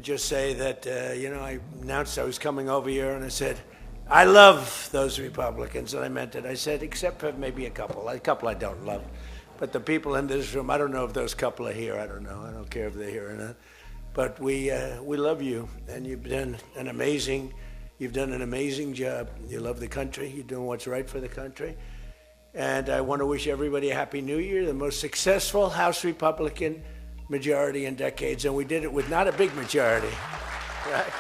just say that, I announced I was coming over here, and I said, I love those Republicans, and I meant it. I said, except for maybe a couple I don't love. But the people in this room, I don't know if those couple are here. I don't know. I don't care if they're here or not. But we love you, and you've done an amazing job. You love the country. You're doing what's right for the country. And I want to wish everybody a Happy New Year, the most successful House Republican majority in decades. And we did it with not a big majority, right?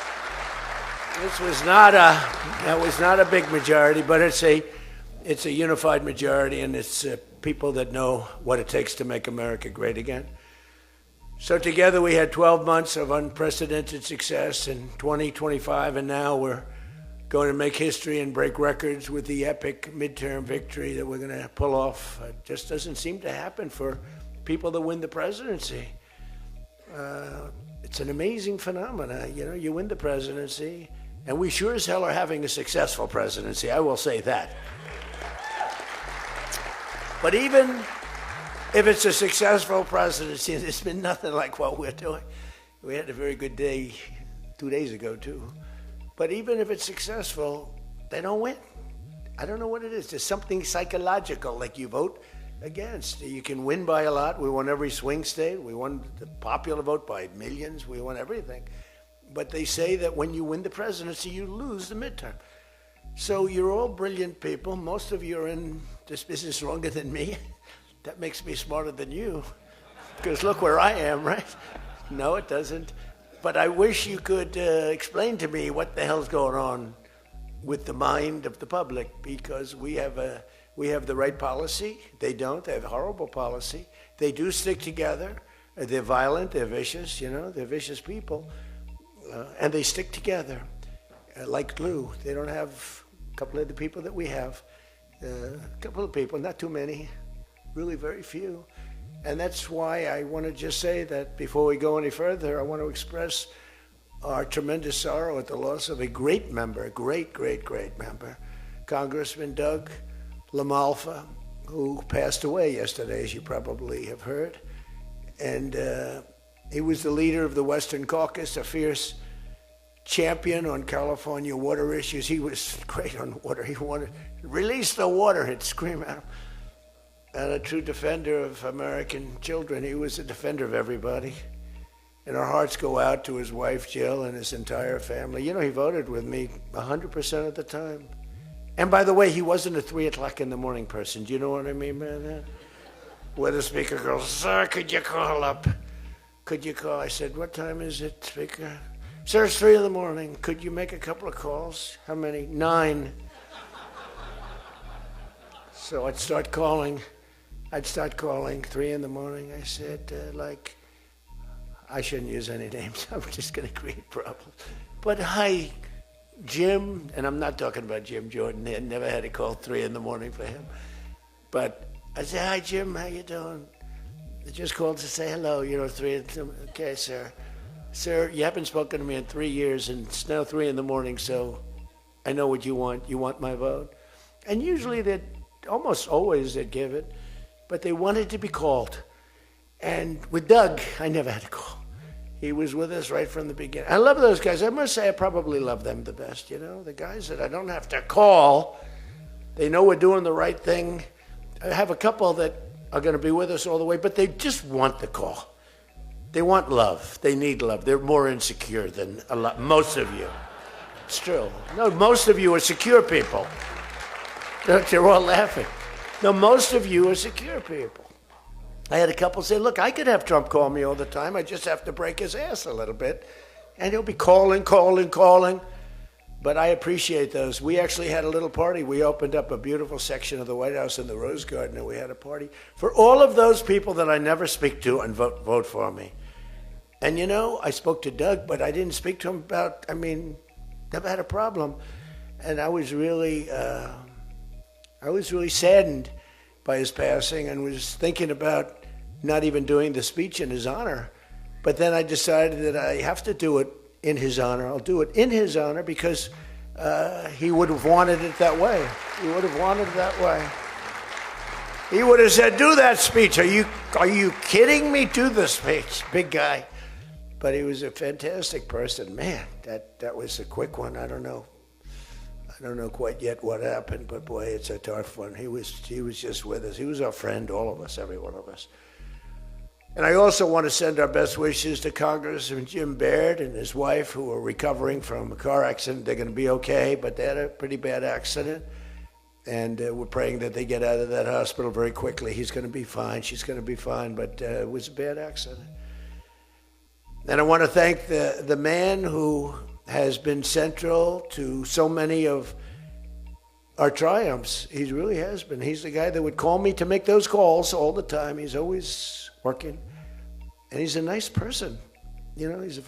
That was not a big majority, but it's a unified majority, and it's people that know what it takes to make America great again. So together we had 12 months of unprecedented success in 2025, and now we're going to make history and break records with the epic midterm victory that we're going to pull off. It just doesn't seem to happen for people that win the presidency. It's an amazing phenomenon. You win the presidency, and we sure as hell are having a successful presidency, I will say that. But even if it's a successful presidency, it's been nothing like what we're doing. We had a very good day 2 days ago, too. But even if it's successful, they don't win. I don't know what it is. There's something psychological, like you vote against. You can win by a lot. We won every swing state. We won the popular vote by millions. We won everything. But they say that when you win the presidency, you lose the midterm. So you're all brilliant people. Most of you are in this business longer than me. That makes me smarter than you. Because look where I am, right? No, it doesn't. But I wish you could explain to me what the hell's going on with the mind of the public, because we have the right policy. They don't. They have a horrible policy. They do stick together. They're violent. They're vicious. They're vicious people. And they stick together like glue. They don't have a couple of the people that we have. A couple of people, not too many, really very few. And that's why I want to just say that before we go any further, I want to express our tremendous sorrow at the loss of a great member, a great member, Congressman Doug LaMalfa, who passed away yesterday, as you probably have heard. And he was the leader of the Western Caucus, a fierce champion on California water issues. He was great on water. He wanted to release the water, he'd scream at him. And a true defender of American children. He was a defender of everybody. And our hearts go out to his wife, Jill, and his entire family. He voted with me 100% of the time. And by the way, he wasn't a 3 o'clock in the morning person. Do you know what I mean by that? Where the speaker goes, sir, could you call up? Could you call? I said, what time is it, speaker? Sir, it's 3 in the morning. Could you make a couple of calls? How many? 9. So I'd start calling 3 in the morning. I said, I shouldn't use any names. I'm just going to create problems. But hi, Jim, and I'm not talking about Jim Jordan. I never had a call 3 in the morning for him. But I said, hi, Jim, how you doing? I just called to say hello, 3 in the morning. Okay, sir. Sir, you haven't spoken to me in 3 years, and it's now 3 in the morning, so I know what you want. You want my vote? And usually almost always they'd give it, but they wanted to be called. And with Doug, I never had a call. He was with us right from the beginning. I love those guys. I must say I probably love them the best, the guys that I don't have to call. They know we're doing the right thing. I have a couple that are going to be with us all the way, but they just want the call. They want love. They need love. They're more insecure than most of you. It's true. No, most of you are secure people. You're all laughing. No, most of you are secure people. I had a couple say, look, I could have Trump call me all the time. I just have to break his ass a little bit. And he'll be calling. But I appreciate those. We actually had a little party. We opened up a beautiful section of the White House in the Rose Garden, and we had a party for all of those people that I never speak to and vote for me. And I spoke to Doug, but I didn't speak to him about, never had a problem. And I was really saddened by his passing, and was thinking about not even doing the speech in his honor. But then I decided that I have to do it in his honor. I'll do it in his honor because he would have wanted it that way. He would have wanted it that way. He would have said, do that speech. Are you kidding me? Do the speech, big guy. But he was a fantastic person. Man, that was a quick one. I don't know quite yet what happened, but boy, it's a tough one. He was just with us. He was our friend, all of us, every one of us. And I also want to send our best wishes to Congressman Jim Baird and his wife, who are recovering from a car accident. They're going to be okay, but they had a pretty bad accident. And we're praying that they get out of that hospital very quickly. He's going to be fine. She's going to be fine, but it was a bad accident. And I want to thank the man who has been central to so many of our triumphs. He really has been. He's the guy that would call me to make those calls all the time. He's always working. And he's a nice person. You know, he's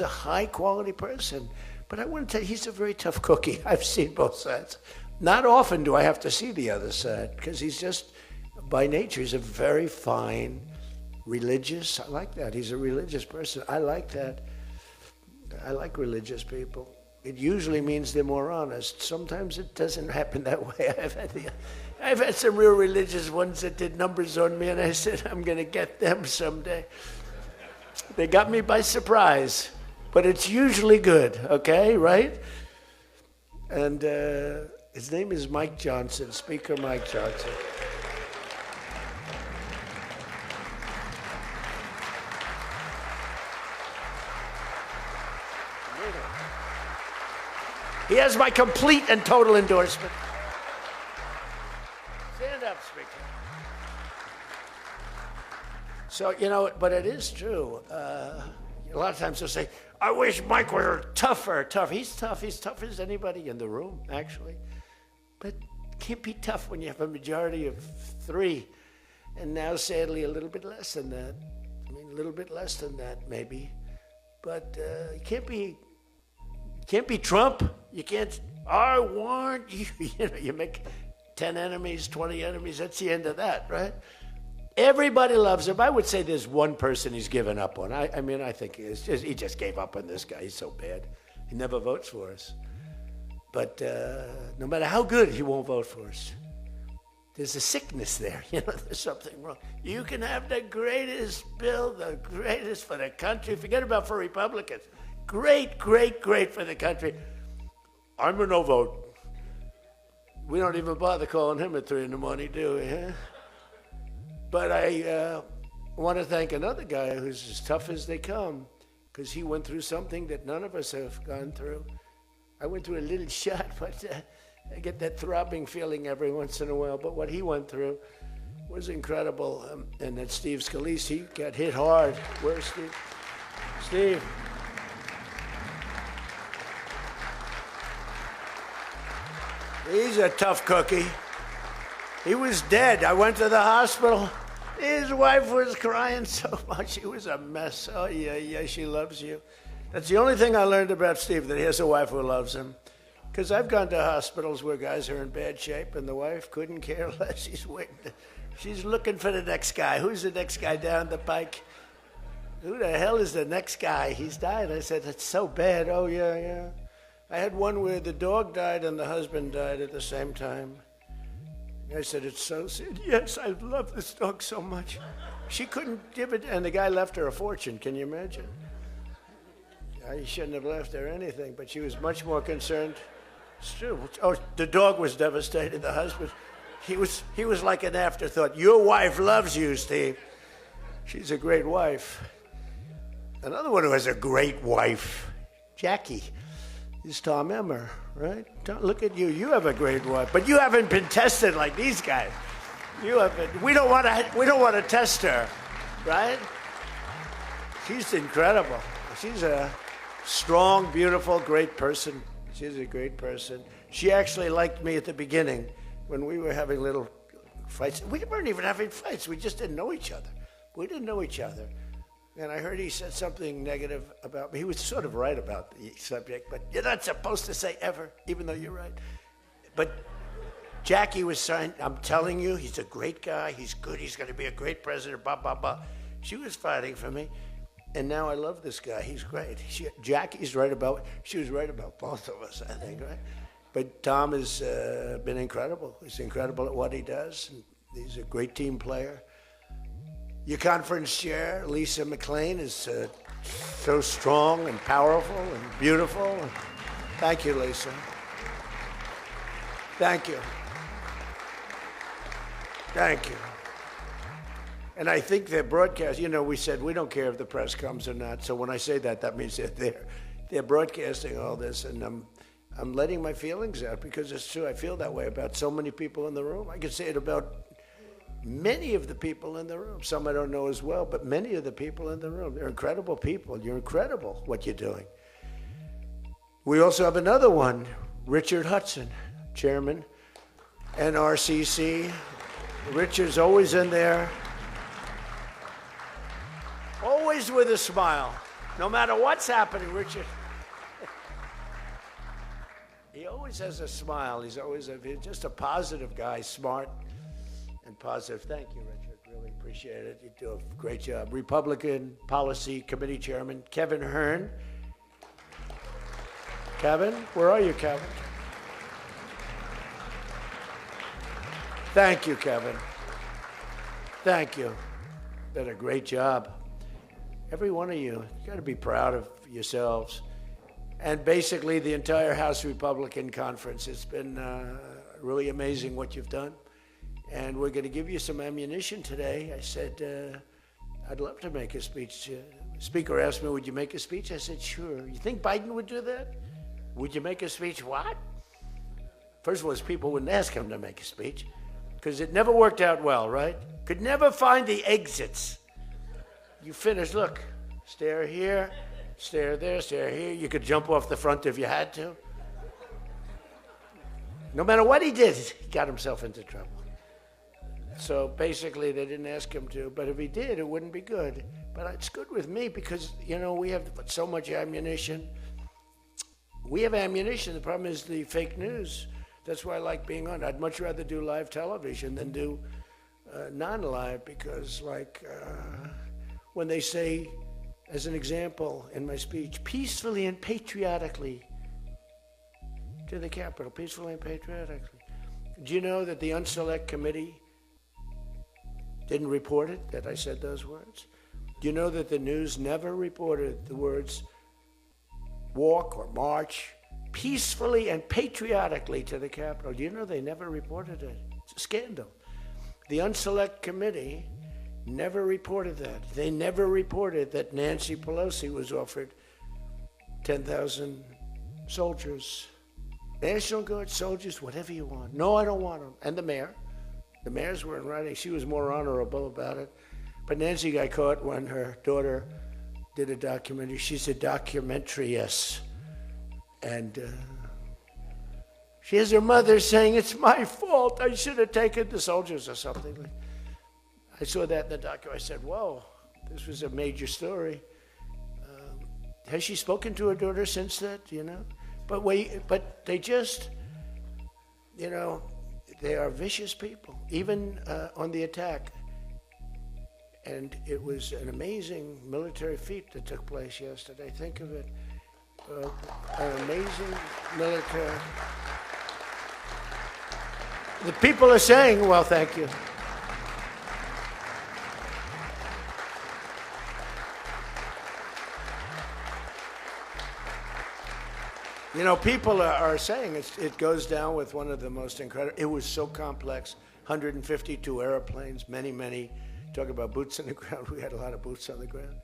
a high quality person. But I want to tell you, he's a very tough cookie. I've seen both sides. Not often do I have to see the other side, because he's just, by nature, he's a very fine, religious. I like that. He's a religious person. I like that. I like religious people. It usually means they're more honest. Sometimes it doesn't happen that way. I've had some real religious ones that did numbers on me, and I said, I'm going to get them someday. They got me by surprise, but it's usually good, okay, right? And his name is Mike Johnson, Speaker Mike Johnson. He has my complete and total endorsement. Stand up, Speaker. So, you know, but it is true. A lot of times they'll say, I wish Mike were tougher. He's tough. He's tough as anybody in the room, actually. But it can't be tough when you have a majority of 3. And now, sadly, a little bit less than that. I mean, a little bit less than that, maybe. But you can't be Trump. You can't, I want you. You know, you make 10 enemies, 20 enemies. That's the end of that, right? Everybody loves him. I would say there's one person he's given up on. I mean, I think he just gave up on this guy. He's so bad. He never votes for us. But no matter how good, he won't vote for us. There's a sickness there. You know, there's something wrong. You can have the greatest bill, the greatest for the country. Forget about for Republicans. Great, great, great for the country. I'm a no vote. We don't even bother calling him at 3 in the morning, do we? Huh? But I want to thank another guy who's as tough as they come, because he went through something that none of us have gone through. I went through a little shot, but I get that throbbing feeling every once in a while. But what he went through was incredible. And that Steve Scalise, he got hit hard. Where's Steve? Steve. He's a tough cookie. He was dead. I went to the hospital. His wife was crying so much. He was a mess. Oh, yeah, she loves you. That's the only thing I learned about Steve, that he has a wife who loves him. Because I've gone to hospitals where guys are in bad shape, and the wife couldn't care less. She's waiting. She's looking for the next guy. Who's the next guy down the pike? Who the hell is the next guy? He's died. I said, it's so bad. Oh, yeah. I had one where the dog died and the husband died at the same time. I said, it's so sad. Yes, I love this dog so much. She couldn't give it, and the guy left her a fortune. Can you imagine? I shouldn't have left her anything, but she was much more concerned. It's true. Oh, the dog was devastated. The husband, he was like an afterthought. Your wife loves you, Steve. She's a great wife. Another one who has a great wife, Jackie, is Tom Emmer, right? Look at you. You have a great wife, but you haven't been tested like these guys. You haven't. We don't want to test her, right? She's incredible. She's a strong, beautiful, great person. She's a great person. She actually liked me at the beginning when we were having little fights. We weren't even having fights. We just didn't know each other. We didn't know each other. And I heard he said something negative about me. He was sort of right about the subject, but you're not supposed to say ever, even though you're right. But Jackie was saying, I'm telling you, he's a great guy. He's good. He's going to be a great president, blah, blah, blah. She was fighting for me. And now I love this guy. He's great. She was right about both of us, I think, right? But Tom has been incredible. He's incredible at what he does. And he's a great team player. Your conference chair, Lisa McLean, is So strong and powerful and beautiful. Thank you, Lisa. Thank you. Thank you. And I think their broadcast, we said we don't care if the press comes or not. So when I say that, that means they're there. They're broadcasting all this, and I'm letting my feelings out because it's true. I feel that way about so many people in the room. I could say it about many of the people in the room. Some I don't know as well, but many of the people in the room. They're incredible people. You're incredible what you're doing. We also have another one, Richard Hudson, Chairman, NRCC. Richard's always in there, always with a smile. No matter what's happening, Richard. He always has a smile. He's just a positive guy, smart and positive. Thank you, Richard. Really appreciate it. You do a great job. Republican Policy Committee Chairman, Kevin Hearn. Kevin, where are you, Kevin? Thank you, Kevin. Thank you. Did a great job. Every one of you got to be proud of yourselves. And basically the entire House Republican Conference. It's been really amazing what you've done. And we're going to give you some ammunition today. I said, I'd love to make a speech. Speaker asked me, would you make a speech? I said, sure. You think Biden would do that? Would you make a speech? What? First of all, people wouldn't ask him to make a speech because it never worked out well, right? Could never find the exits. You finish, look, stare here, stare there, stare here. You could jump off the front if you had to. No matter what he did, he got himself into trouble. So basically, they didn't ask him to, but if he did, it wouldn't be good. But it's good with me because, we have so much ammunition. We have ammunition. The problem is the fake news. That's why I like being on. I'd much rather do live television than do non-live because, when they say, as an example in my speech, peacefully and patriotically to the Capitol, peacefully and patriotically. Do you know that the Unselect Committee didn't report it, that I said those words? Do you know that the news never reported the words walk or march peacefully and patriotically to the Capitol? Do you know they never reported it? It's a scandal. The Unselect Committee never reported that. They never reported that Nancy Pelosi was offered 10,000 soldiers, National Guard soldiers, whatever you want. No, I don't want them. And the mayor. The mayors were in writing. She was more honorable about it. But Nancy got caught when her daughter did a documentary. She's a documentariess. And she has her mother saying, it's my fault. I should have taken the soldiers or something. I saw that in the documentary. I said, whoa, this was a major story. Has she spoken to her daughter since that, But they just, they are vicious people, even on the attack. And it was an amazing military feat that took place yesterday. Think of it. An amazing military. The people are saying, well, thank you. People are saying it goes down with one of the most incredible. It was so complex, 152 airplanes, many, talk about boots on the ground. We had a lot of boots on the ground.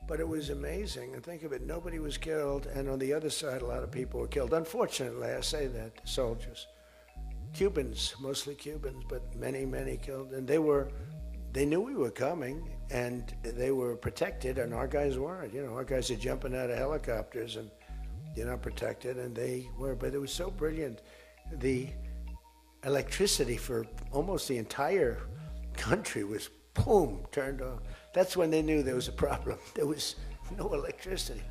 But it was amazing. And think of it, nobody was killed. And on the other side, a lot of people were killed. Unfortunately, I say that, soldiers. Cubans, mostly Cubans, but many killed. And they knew we were coming, and they were protected, and our guys weren't. Our guys are jumping out of helicopters, and protected, and they were, but it was so brilliant. The electricity for almost the entire country was, boom, turned off. That's when they knew there was a problem. There was no electricity.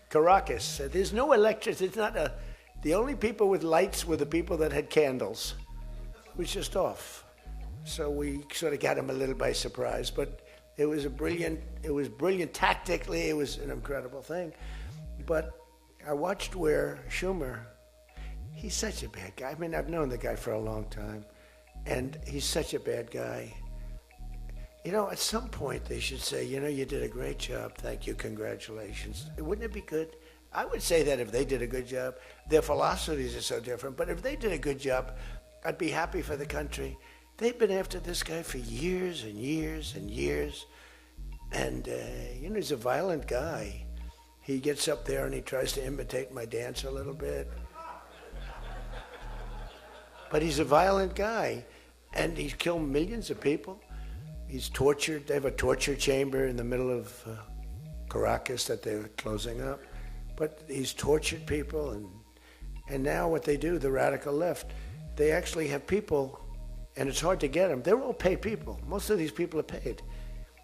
Caracas said, there's no electricity. It's not the only people with lights were the people that had candles. It was just off. So we sort of got them a little by surprise, but it was brilliant tactically. It was an incredible thing. But I watched where Schumer, he's such a bad guy. I mean, I've known the guy for a long time, and he's such a bad guy. At some point they should say, you did a great job. Thank you. Congratulations. Wouldn't it be good? I would say that if they did a good job. Their philosophies are so different. But if they did a good job, I'd be happy for the country. They've been after this guy for years and years and years. And, he's a violent guy. He gets up there and he tries to imitate my dance a little bit. But he's a violent guy. And he's killed millions of people. He's tortured. They have a torture chamber in the middle of Caracas that they're closing up. But he's tortured people. And now what they do, the radical left, they actually have people, and it's hard to get them. They're all paid people. Most of these people are paid.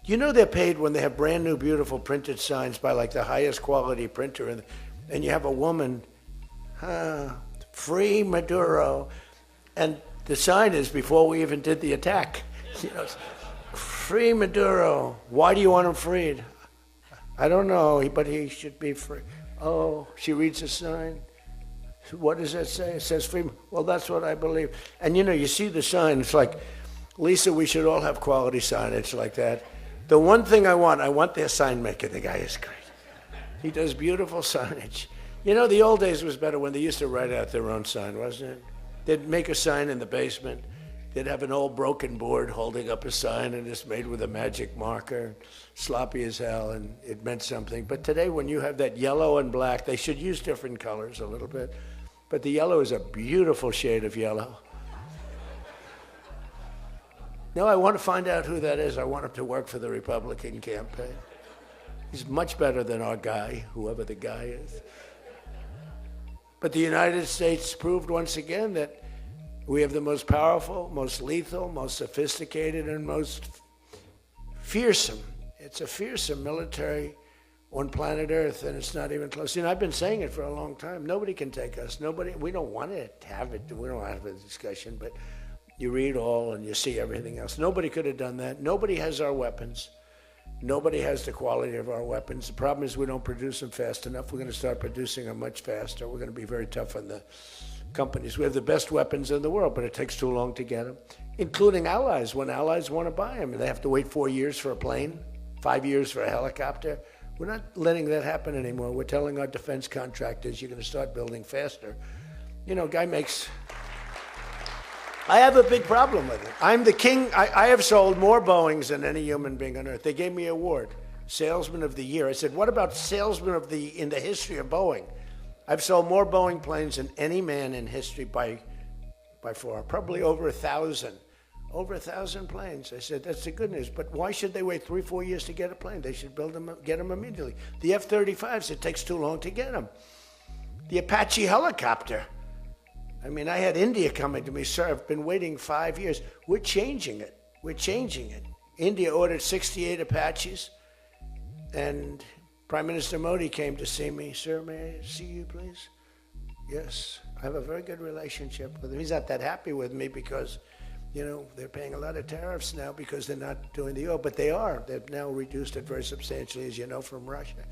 They're paid when they have brand new, beautiful printed signs by like the highest quality printer. And you have a woman, free Maduro. And the sign is before we even did the attack. Free Maduro. Why do you want him freed? I don't know, but he should be free. Oh, she reads the sign. What does that say? It says free. Well, that's what I believe. And you see the sign. It's like, Lisa, we should all have quality signage like that. The one thing I want their sign maker. The guy is great. He does beautiful signage. The old days was better when they used to write out their own sign, wasn't it? They'd make a sign in the basement. They'd have an old broken board holding up a sign, and it's made with a magic marker, sloppy as hell, and it meant something. But today, when you have that yellow and black, they should use different colors a little bit. But the yellow is a beautiful shade of yellow. No, I want to find out who that is. I want him to work for the Republican campaign. He's much better than our guy, whoever the guy is. But the United States proved once again that we have the most powerful, most lethal, most sophisticated, and most fearsome. It's a fearsome military on planet Earth, and it's not even close. I've been saying it for a long time. Nobody can take us. We don't want to have it. We don't have a discussion, but you read all and you see everything else. Nobody could have done that. Nobody has our weapons. Nobody has the quality of our weapons. The problem is we don't produce them fast enough. We're going to start producing them much faster. We're going to be very tough on the companies. We have the best weapons in the world, but it takes too long to get them, including allies. When allies want to buy them, they have to wait 4 years for a plane, 5 years for a helicopter. We're not letting that happen anymore. We're telling our defense contractors, you're going to start building faster. Guy makes... I have a big problem with it. I'm the king. I have sold more Boeings than any human being on earth. They gave me an award, Salesman of the Year. I said, what about Salesman of in the history of Boeing? I've sold more Boeing planes than any man in history by far, probably over 1,000. Over 1,000 planes. I said, that's the good news. But why should they wait 3-4 years to get a plane? They should build them, get them immediately. The F-35s, it takes too long to get them. The Apache helicopter. I had India coming to me, sir, I've been waiting 5 years. We're changing it. India ordered 68 Apaches, and Prime Minister Modi came to see me. Sir, may I see you, please? Yes, I have a very good relationship with him. He's not that happy with me because, they're paying a lot of tariffs now because they're not doing the oil, but they are. They've now reduced it very substantially, as you know, from Russia.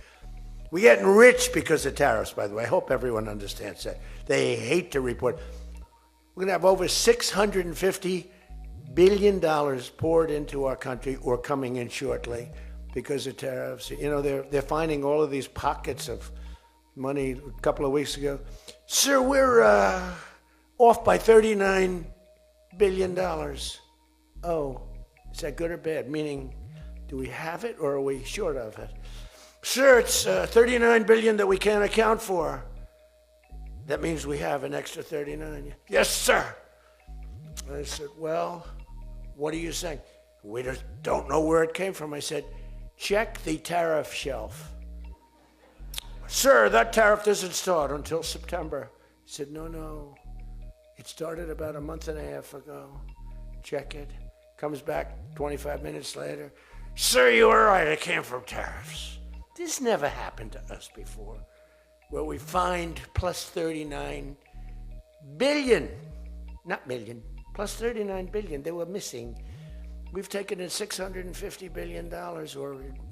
We're getting rich because of tariffs, by the way. I hope everyone understands that. They hate to report. We're going to have over $650 billion poured into our country or coming in shortly because of tariffs. They're finding all of these pockets of money a couple of weeks ago. Sir, we're off by $39 billion. Oh, is that good or bad? Meaning, do we have it or are we short of it? Sir, it's $39 billion that we can't account for. That means we have an extra 39. Yes, sir. I said, well, what are you saying? We just don't know where it came from. I said, check the tariff shelf. Sir, that tariff doesn't start until September. He said, no. It started about a month and a half ago. Check it. Comes back 25 minutes later. Sir, you were right. It came from tariffs. This never happened to us before, where we find plus 39 billion, not million, plus 39 billion. They were missing. We've taken in $650 billion or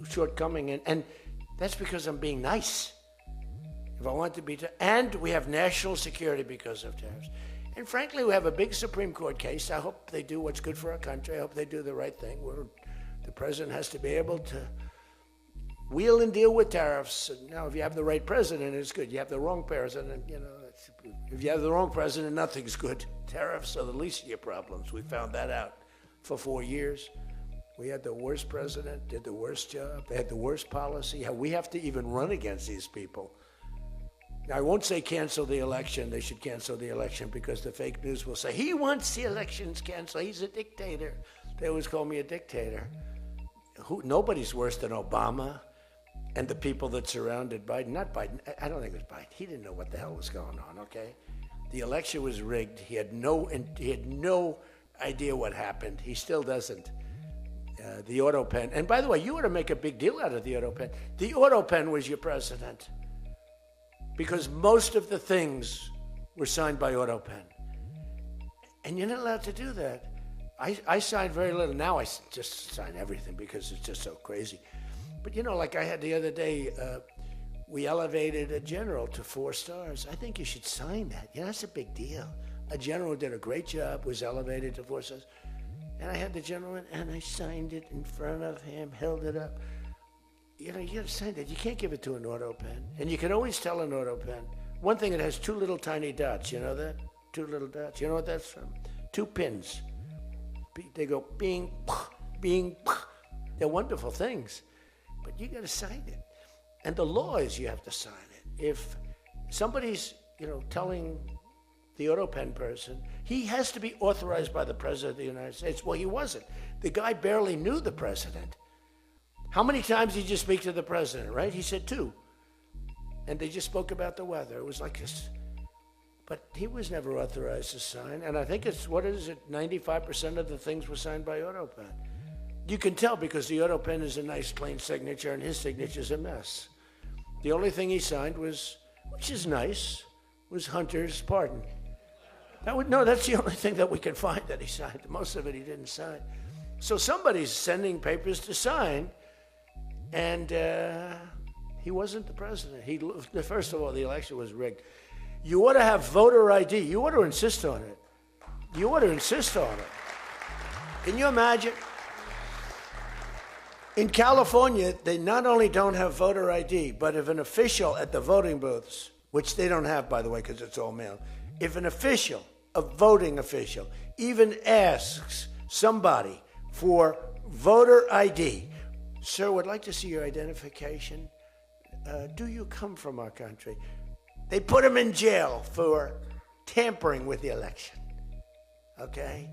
shortcoming, and that's because I'm being nice. If I want to be, and we have national security because of tariffs. And frankly, we have a big Supreme Court case. I hope they do what's good for our country. I hope they do the right thing. The president has to be able to wheel and deal with tariffs. Now, if you have the right president, it's good. You have the wrong president, if you have the wrong president, nothing's good. Tariffs are the least of your problems. We found that out for 4 years. We had the worst president, did the worst job. They had the worst policy. We have to even run against these people. Now, I won't say cancel the election. They should cancel the election because the fake news will say, he wants the elections canceled. He's a dictator. They always call me a dictator. Nobody's worse than Obama and the people that surrounded Biden. Not Biden. I don't think it was Biden. He didn't know what the hell was going on, okay? The election was rigged. He had no idea what happened. He still doesn't. The auto pen. And by the way, you ought to make a big deal out of the auto pen. The auto pen was your president because most of the things were signed by auto pen. And you're not allowed to do that. I signed very little. Now I just sign everything because it's just so crazy. But like I had the other day, we elevated a general to 4 stars. I think you should sign that. That's a big deal. A general did a great job, was elevated to 4 stars. And I had the gentleman, and I signed it in front of him, held it up. You got to sign that. You can't give it to an auto pen. And you can always tell an auto pen. One thing, it has 2 little tiny dots. You know that? 2 little dots. You know what that's from? 2 pins. They go bing, bing. They're wonderful things. But you got to sign it. And the law is you have to sign it. If somebody's, telling the auto pen person, he has to be authorized by the President of the United States. Well, he wasn't. The guy barely knew the President. How many times did you speak to the President, right? He said 2. And they just spoke about the weather. It was like this. But he was never authorized to sign. And I think 95% of the things were signed by auto pen. You can tell because the auto pen is a nice plain signature and his signature's a mess. The only thing he signed was, which is nice, was Hunter's pardon. That's the only thing that we can find that he signed. Most of it he didn't sign. So somebody's sending papers to sign, and he wasn't the president. First of all, the election was rigged. You ought to have voter ID. You ought to insist on it. You ought to insist on it. Can you imagine? In California, they not only don't have voter ID, but if an official at the voting booths, which they don't have, by the way, because it's all mail, if an official, a voting official, even asks somebody for voter ID, sir, would like to see your identification. Do you come from our country? They put him in jail for tampering with the election. Okay?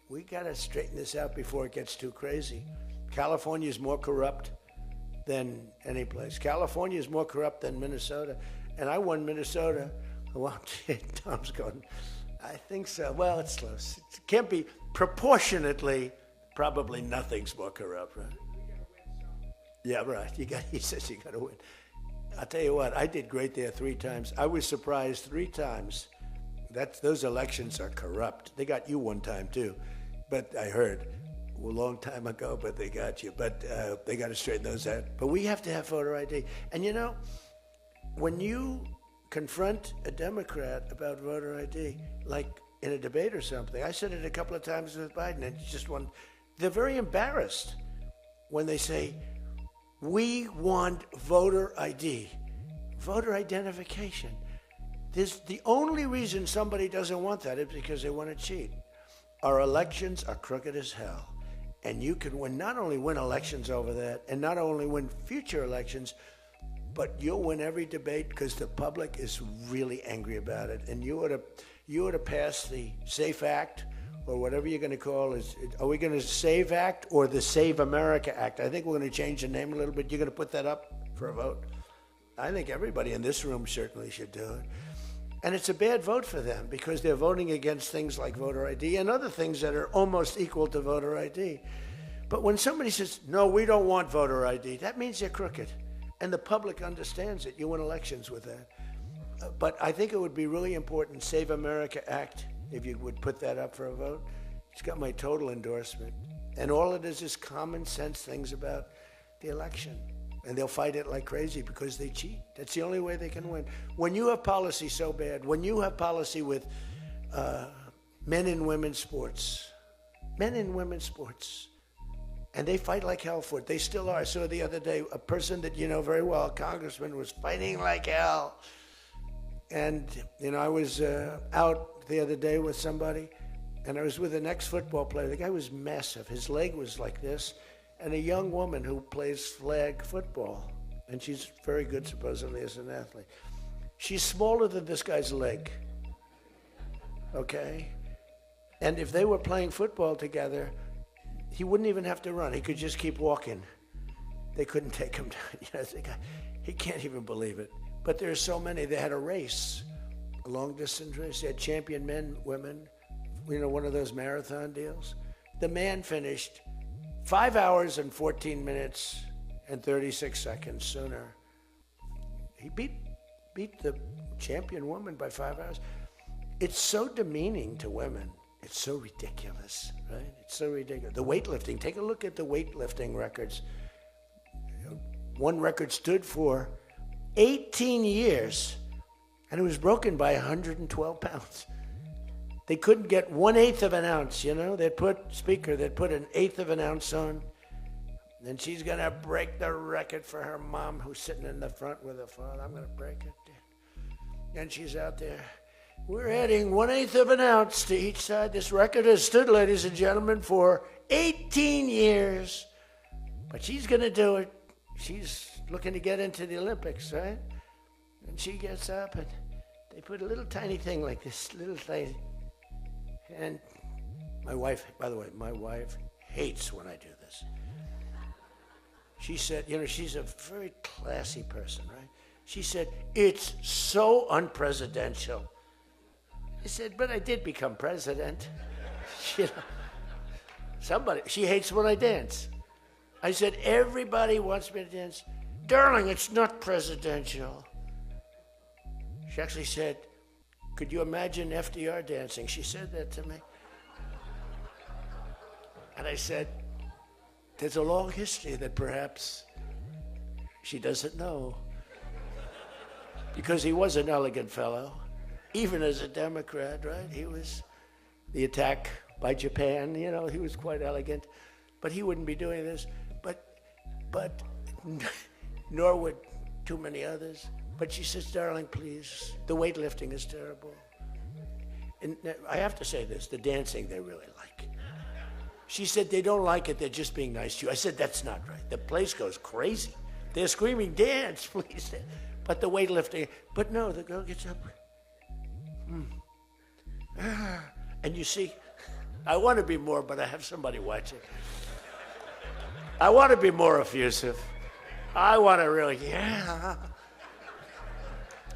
We got to straighten this out before it gets too crazy. California is more corrupt than any place. California is more corrupt than Minnesota. And I won Minnesota. Well, Tom's going, I think so. Well, it's close. It can't be proportionately, probably nothing's more corrupt, right? Yeah, right. He says you got to win. I'll tell you what, I did great there 3 times. I was surprised 3 times. Those elections are corrupt. They got you 1 time, too. But I heard a long time ago, but they got you. But they got to straighten those out. But we have to have voter ID. And when you confront a Democrat about voter ID, like in a debate or something, I said it a couple of times with Biden, and it's just they're very embarrassed when they say, we want voter ID, voter identification. The only reason somebody doesn't want that is because they want to cheat. Our elections are crooked as hell. And you can not only win elections over that, and not only win future elections, but you'll win every debate because the public is really angry about it. And you ought to pass the SAFE Act, or whatever you're going to call it. Are we going to SAVE Act or the Save America Act? I think we're going to change the name a little bit. You're going to put that up for a vote? I think everybody in this room certainly should do it. And it's a bad vote for them because they're voting against things like voter ID and other things that are almost equal to voter ID. But when somebody says, no, we don't want voter ID, that means they're crooked. And the public understands it. You win elections with that. But I think it would be really important, Save America Act, if you would put that up for a vote. It's got my total endorsement. And all it is common sense things about the election. And they'll fight it like crazy because they cheat. That's the only way they can win. When you have policy so bad, when you have policy with men and women's sports, And they fight like hell for it. They still are. I saw the other day a person that you know very well, a congressman, was fighting like hell. And, I was out the other day with somebody, and I was with an ex-football player. The guy was massive. His leg was like this. And a young woman who plays flag football. And she's very good, supposedly, as an athlete. She's smaller than this guy's leg. Okay? And if they were playing football together, he wouldn't even have to run. He could just keep walking. They couldn't take him down. He can't even believe it. But there are so many. They had a race, a long-distance race. They had champion men, women, one of those marathon deals. The man finished 5 hours and 14 minutes and 36 seconds sooner. He beat the champion woman by 5 hours. It's so demeaning to women. It's so ridiculous, right? It's so ridiculous. The weightlifting, take a look at the weightlifting records. One record stood for 18 years, and it was broken by 112 pounds. They couldn't get 1/8 of an ounce, They'd put an 1/8 of an ounce on. Then she's going to break the record for her mom, who's sitting in the front with her father. I'm going to break it. And she's out there. We're adding 1/8 of an ounce to each side. This record has stood, ladies and gentlemen, for 18 years. But she's going to do it. She's looking to get into the Olympics, right? And she gets up, and they put a little tiny thing like this, little tiny. And my wife, by the way, hates when I do this. She said, she's a very classy person, right? She said, it's so unpresidential. I said, but I did become president. She hates when I dance. I said, everybody wants me to dance. Darling, it's not presidential. She actually said, could you imagine FDR dancing? She said that to me. And I said, there's a long history that perhaps she doesn't know. Because he was an elegant fellow, even as a Democrat, right? He was the attack by Japan, he was quite elegant. But he wouldn't be doing this. But nor would too many others. But she says, darling, please, the weightlifting is terrible. And I have to say this, the dancing they really like. She said, they don't like it, they're just being nice to you. I said, that's not right. The place goes crazy. They're screaming, dance, please. But the weightlifting, but no, the girl gets up. And you see, I want to be more, but I have somebody watching. I want to be more effusive. I want to really,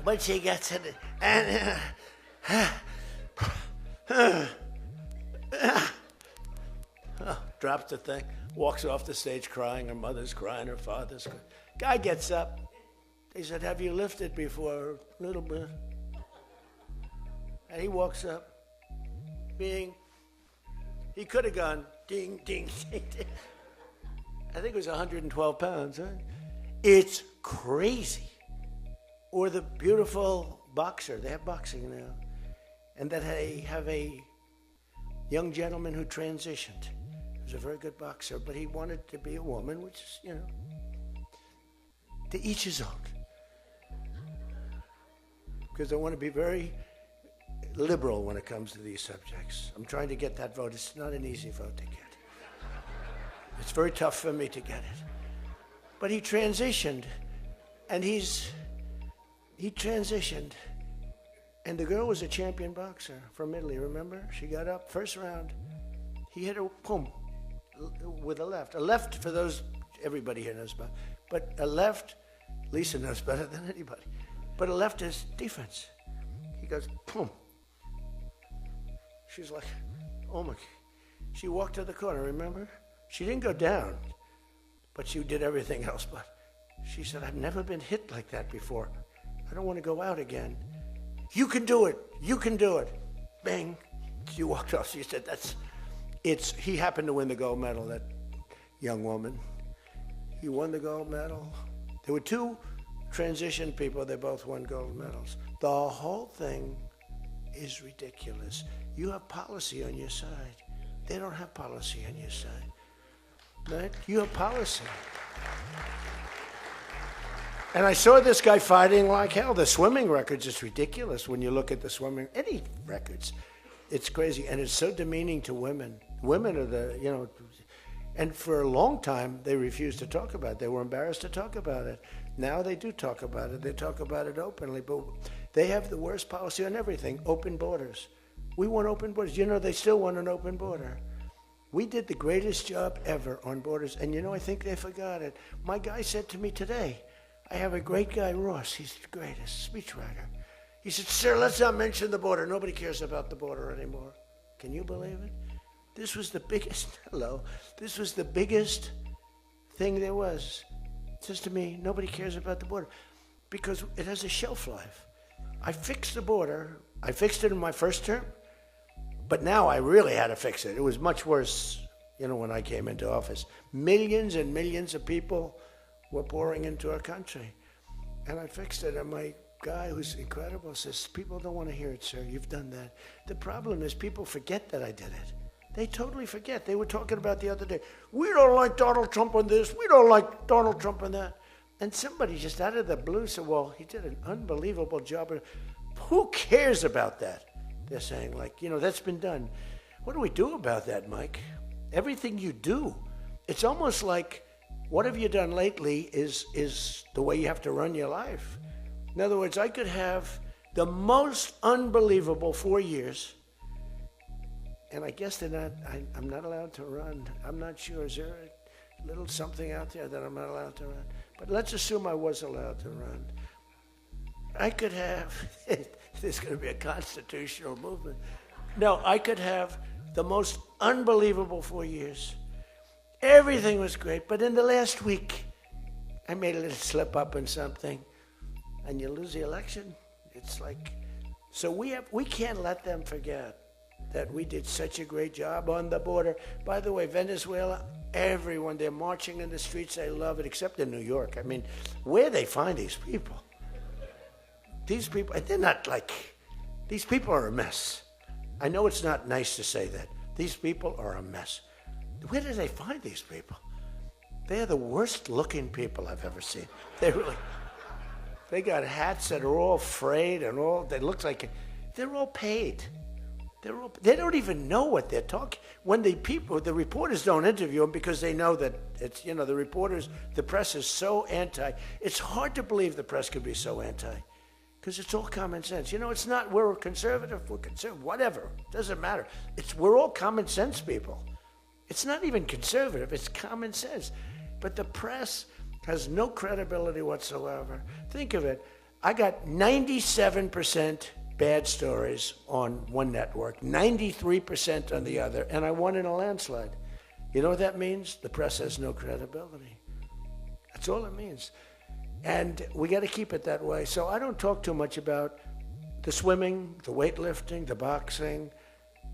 But she gets it, and drops the thing, walks off the stage crying. Her mother's crying, her father's crying. Guy gets up. They said, have you lifted before? A little bit. And he walks up, he could have gone ding, ding, ding, ding. I think it was 112 pounds, right? It's crazy. Or the beautiful boxer, they have boxing now, and that they have a young gentleman who transitioned. He was a very good boxer, but he wanted to be a woman, which is, to each his own. Because I want to be very liberal when it comes to these subjects. I'm trying to get that vote. It's not an easy vote to get. It's very tough for me to get it. But he transitioned, and he transitioned, and the girl was a champion boxer from Italy, remember? She got up, first round, he hit her, boom, with a left. A left, for those, everybody here knows about, but a left, Lisa knows better than anybody, but a left is defense. He goes, boom. She's like, oh my, she walked to the corner, remember? She didn't go down, but she did everything else. But she said, I've never been hit like that before. I don't want to go out again. You can do it. You can do it. Bang. She walked off. She said, he happened to win the gold medal, that young woman. He won the gold medal. There were two transition people. They both won gold medals. The whole thing is ridiculous. You have policy on your side. They don't have policy on your side. right? You have policy. And I saw this guy fighting like hell. The swimming records is ridiculous when you look at the swimming, any records. It's crazy, and it's so demeaning to women. Women are the, and for a long time, they refused to talk about it. They were embarrassed to talk about it. Now they do talk about it. They talk about it openly, but they have the worst policy on everything, open borders. We want open borders. They still want an open border. We did the greatest job ever on borders, and I think they forgot it. My guy said to me today, I have a great guy, Ross. He's the greatest speechwriter. He said, sir, let's not mention the border. Nobody cares about the border anymore. Can you believe it? This was the biggest, this was the biggest thing there was. It says to me, nobody cares about the border because it has a shelf life. I fixed the border. I fixed it in my first term, but now I really had to fix it. It was much worse, when I came into office. Millions and millions of people were pouring into our country. And I fixed it, and my guy, who's incredible, says, people don't want to hear it, sir. You've done that. The problem is people forget that I did it. They totally forget. They were talking about the other day, we don't like Donald Trump on this, we don't like Donald Trump on that. And somebody just out of the blue said, well, he did an unbelievable job. Who cares about that? They're saying, that's been done. What do we do about that, Mike? Everything you do. It's almost like, what have you done lately is the way you have to run your life. In other words, I could have the most unbelievable 4 years, and I guess I'm not allowed to run. I'm not sure. Is there a little something out there that I'm not allowed to run? But let's assume I was allowed to run. I could have, there's going to be a constitutional movement. No, I could have the most unbelievable 4 years. Everything was great, but in the last week, I made a little slip up in something, and you lose the election. It's like, so we can't let them forget that we did such a great job on the border. By the way, Venezuela, everyone, they're marching in the streets. They love it, except in New York. I mean, where they find these people? These people, they're not these people are a mess. I know it's not nice to say that. These people are a mess. Where do they find these people? They're the worst looking people I've ever seen. They got hats that are all frayed and they look like, they're all paid. They don't even know what they're talking. When the reporters don't interview them because they know that it's, the press is so anti. It's hard to believe the press could be so anti because it's all common sense. It's not, we're conservative, whatever. Doesn't matter. We're all common sense people. It's not even conservative, it's common sense. But the press has no credibility whatsoever. Think of it. I got 97% bad stories on one network, 93% on the other, and I won in a landslide. You know what that means? The press has no credibility. That's all it means. And we got to keep it that way. So I don't talk too much about the swimming, the weightlifting, the boxing.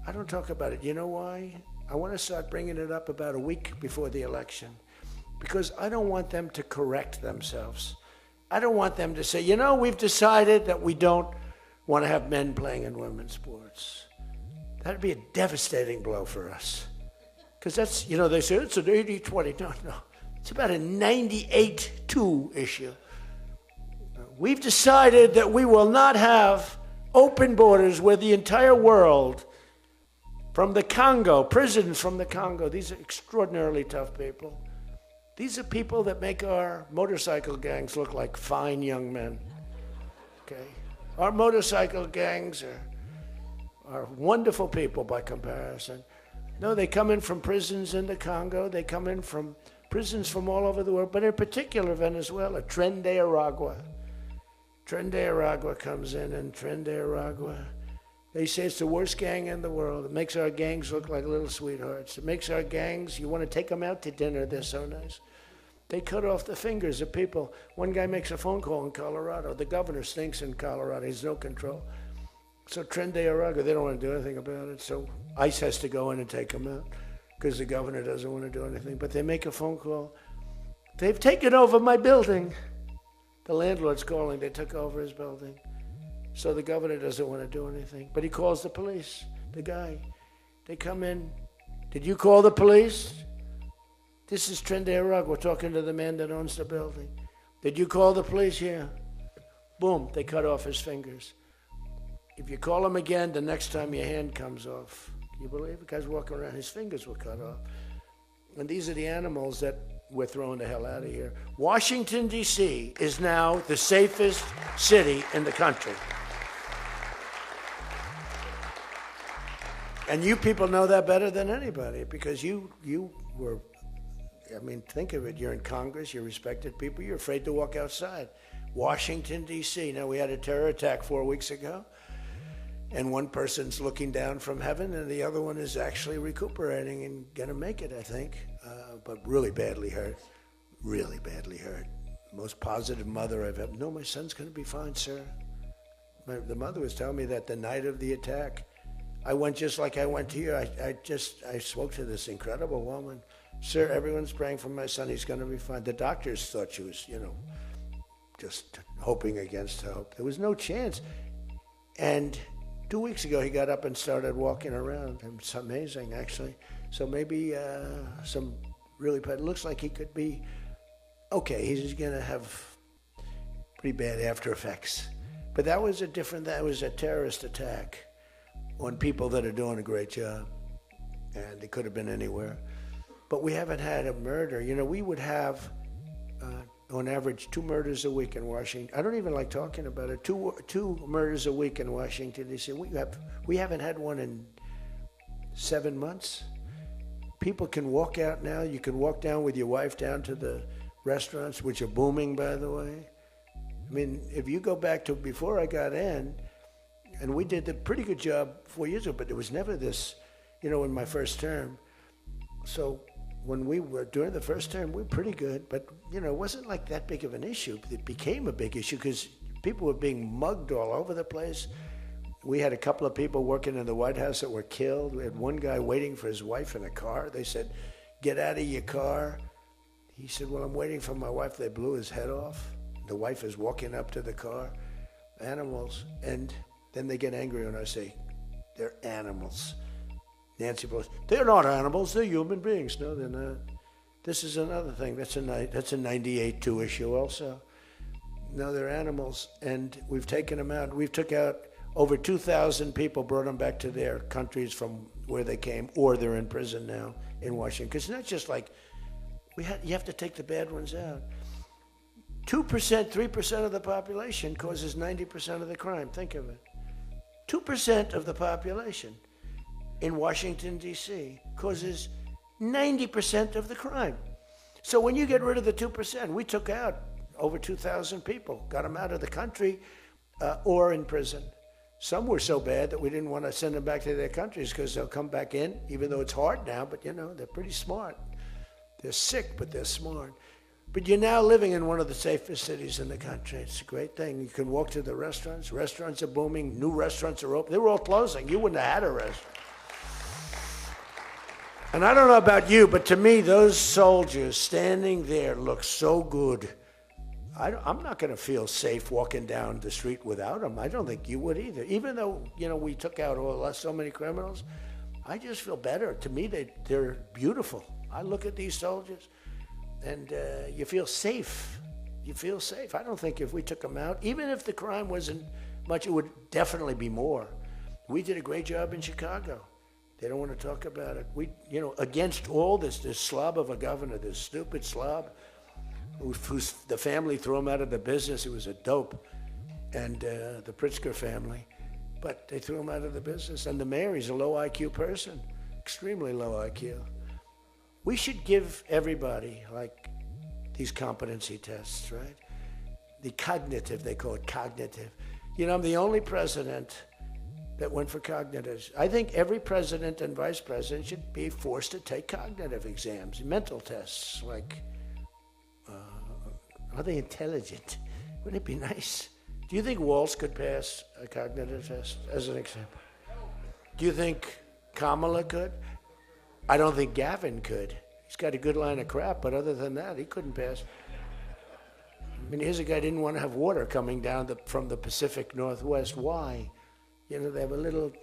I don't talk about it. You know why? I want to start bringing it up about a week before the election because I don't want them to correct themselves. I don't want them to say, we've decided that we don't want to have men playing in women's sports. That'd be a devastating blow for us. Because that's, they say it's an 80-20. No. It's about a 98-2 issue. We've decided that we will not have open borders where the entire world, from the Congo, prisons from the Congo, these are extraordinarily tough people. These are people that make our motorcycle gangs look like fine young men. Okay? Our motorcycle gangs are wonderful people by comparison. No, they come in from prisons in the Congo. They come in from prisons from all over the world, but in particular Venezuela, Tren de Aragua. Tren de Aragua comes in, and Tren de Aragua, they say it's the worst gang in the world. It makes our gangs look like little sweethearts. It makes our gangs, you want to take them out to dinner, they're so nice. They cut off the fingers of people. One guy makes a phone call in Colorado. The governor stinks in Colorado. He has no control. So Tren de Aragua, they don't want to do anything about it. So ICE has to go in and take them out because the governor doesn't want to do anything. But they make a phone call. They've taken over my building. The landlord's calling. They took over his building. So the governor doesn't want to do anything. But he calls the police, the guy. They come in. Did you call the police? This is Trinidad Rugg. We're talking to the man that owns the building. Did you call the police? Yeah. Boom, they cut off his fingers. If you call him again, the next time your hand comes off. Can you believe it? The guy's walking around, his fingers were cut off. And these are the animals that we're throwing the hell out of here. Washington, D.C. is now the safest city in the country. And you people know that better than anybody because you were, I mean, think of it. You're in Congress, you're respected people, you're afraid to walk outside. Washington, D.C. Now, we had a terror attack 4 weeks ago, and one person's looking down from heaven, and the other one is actually recuperating and going to make it, I think, but really badly hurt. Really badly hurt. Most positive mother I've ever. No, my son's going to be fine, sir. The mother was telling me that the night of the attack, I went just like I went to you. I spoke to this incredible woman. Sir, everyone's praying for my son. He's going to be fine. The doctors thought she was, just hoping against hope. There was no chance. And 2 weeks ago, he got up and started walking around. It's amazing, actually. So maybe some really bad. It looks like he could be okay. He's going to have pretty bad after effects. But that was a terrorist attack on people that are doing a great job. And it could have been anywhere. But we haven't had a murder. We would have, on average, 2 murders a week in Washington. I don't even like talking about it. Two murders a week in Washington, D.C. We haven't had one in 7 months. People can walk out now. You can walk down with your wife down to the restaurants, which are booming, by the way. I mean, if you go back to before I got in, and we did a pretty good job 4 years ago, but there was never this, in my first term. So when we were during the first term, we were pretty good, but it wasn't like that big of an issue. It became a big issue because people were being mugged all over the place. We had a couple of people working in the White House that were killed. We had one guy waiting for his wife in a car. They said, "Get out of your car." He said, "Well, I'm waiting for my wife." They blew his head off. The wife is walking up to the car. Animals. And then they get angry when I say, "They're animals." Nancy Pelosi, "They're not animals, they're human beings." No, they're not. This is another thing. That's a 98-2 issue also. No, they're animals, and we've taken them out. We've took out over 2,000 people, brought them back to their countries from where they came, or they're in prison now in Washington. Because it's not just like, you have to take the bad ones out. 2%, 3% of the population causes 90% of the crime. Think of it. 2% of the population in Washington, D.C. causes 90% of the crime. So when you get rid of the 2%, we took out over 2,000 people, got them out of the country or in prison. Some were so bad that we didn't want to send them back to their countries because they'll come back in, even though it's hard now, but they're pretty smart. They're sick, but they're smart. But you're now living in one of the safest cities in the country. It's a great thing. You can walk to the restaurants. Restaurants are booming. New restaurants are open. They were all closing. You wouldn't have had a restaurant. And I don't know about you, but to me, those soldiers standing there look so good. I'm not going to feel safe walking down the street without them. I don't think you would either. Even though, we took out so many criminals, I just feel better. To me, they're beautiful. I look at these soldiers, and you feel safe. You feel safe. I don't think if we took them out, even if the crime wasn't much, it would definitely be more. We did a great job in Chicago. They don't want to talk about it. We, against all this slob of a governor, this stupid slob, who's the family threw him out of the business. He was a dope, and the Pritzker family, but they threw him out of the business. And the mayor, he's a low IQ person, extremely low IQ. We should give everybody like these competency tests, right? The cognitive, they call it cognitive. I'm the only president that went for cognitive. I think every president and vice president should be forced to take cognitive exams, mental tests, like, are they intelligent? Wouldn't it be nice? Do you think Walz could pass a cognitive test, as an example? Do you think Kamala could? I don't think Gavin could. He's got a good line of crap, but other than that, he couldn't pass. I mean, here's a guy who didn't want to have water coming down from the Pacific Northwest. Why? They have a little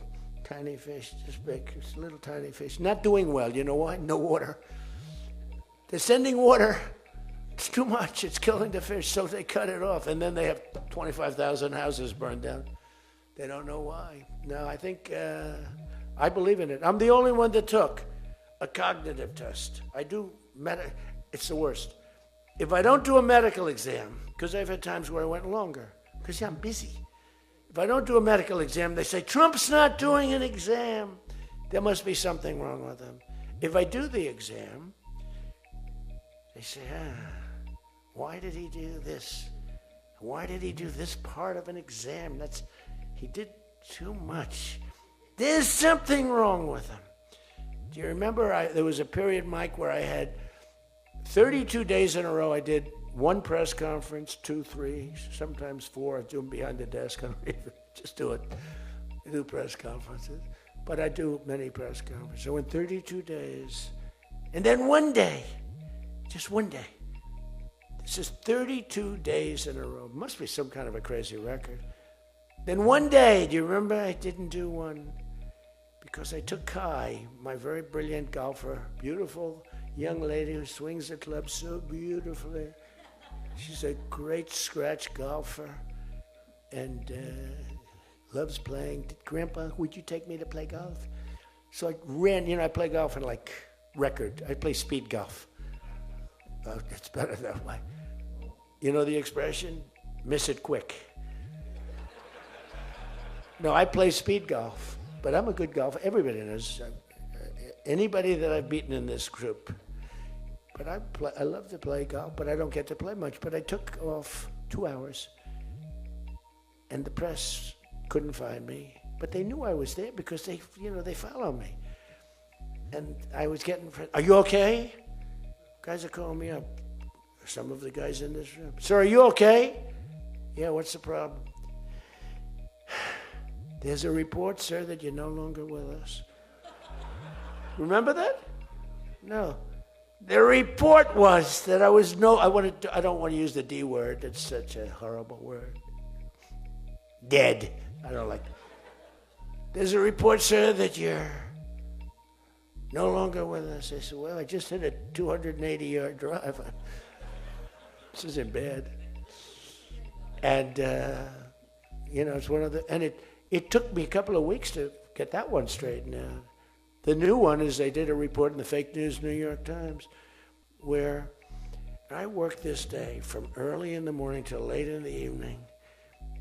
tiny fish, this big, it's a little tiny fish. Not doing well, you know why? No water. They're sending water. It's too much. It's killing the fish. So they cut it off. And then they have 25,000 houses burned down. They don't know why. No, I think, I believe in it. I'm the only one that took a cognitive test. It's the worst. If I don't do a medical exam, because I've had times where I went longer, because I'm busy. If I don't do a medical exam, they say, Trump's not doing an exam. There must be something wrong with him. If I do the exam, they say, why did he do this? Why did he do this part of an exam? He did too much. There's something wrong with him. Do you remember there was a period, Mike, where I had 32 days in a row I did one press conference, 2, 3, sometimes 4. I do them behind the desk. I don't even just do it. I do press conferences. But I do many press conferences. So in 32 days, and then one day, just one day. This is 32 days in a row. Must be some kind of a crazy record. Then one day, do you remember I didn't do one? Because I took Kai, my very brilliant golfer, beautiful young lady who swings the club so beautifully. She's a great scratch golfer and loves playing. Grandpa, would you take me to play golf? So I ran, I play golf in like record. I play speed golf. It's better that way. You know the expression? Miss it quick. No, I play speed golf, but I'm a good golfer. Everybody knows. Anybody that I've beaten in this group. But I love to play golf, but I don't get to play much. But I took off 2 hours, and the press couldn't find me. But they knew I was there because they follow me. And I was getting, are you okay? Guys are calling me up. Some of the guys in this room. Sir, are you okay? Yeah, what's the problem? There's a report, sir, that you're no longer with us. Remember that? No. The report was that I don't want to use the D word. It's such a horrible word. Dead. I don't like it. There's a report, sir, that you're no longer with us. I said, well, I just hit a 280-yard drive. This isn't bad. And, it's one of the, and it took me a couple of weeks to get that one straightened out. The new one is they did a report in the fake news New York Times where I worked this day from early in the morning till late in the evening,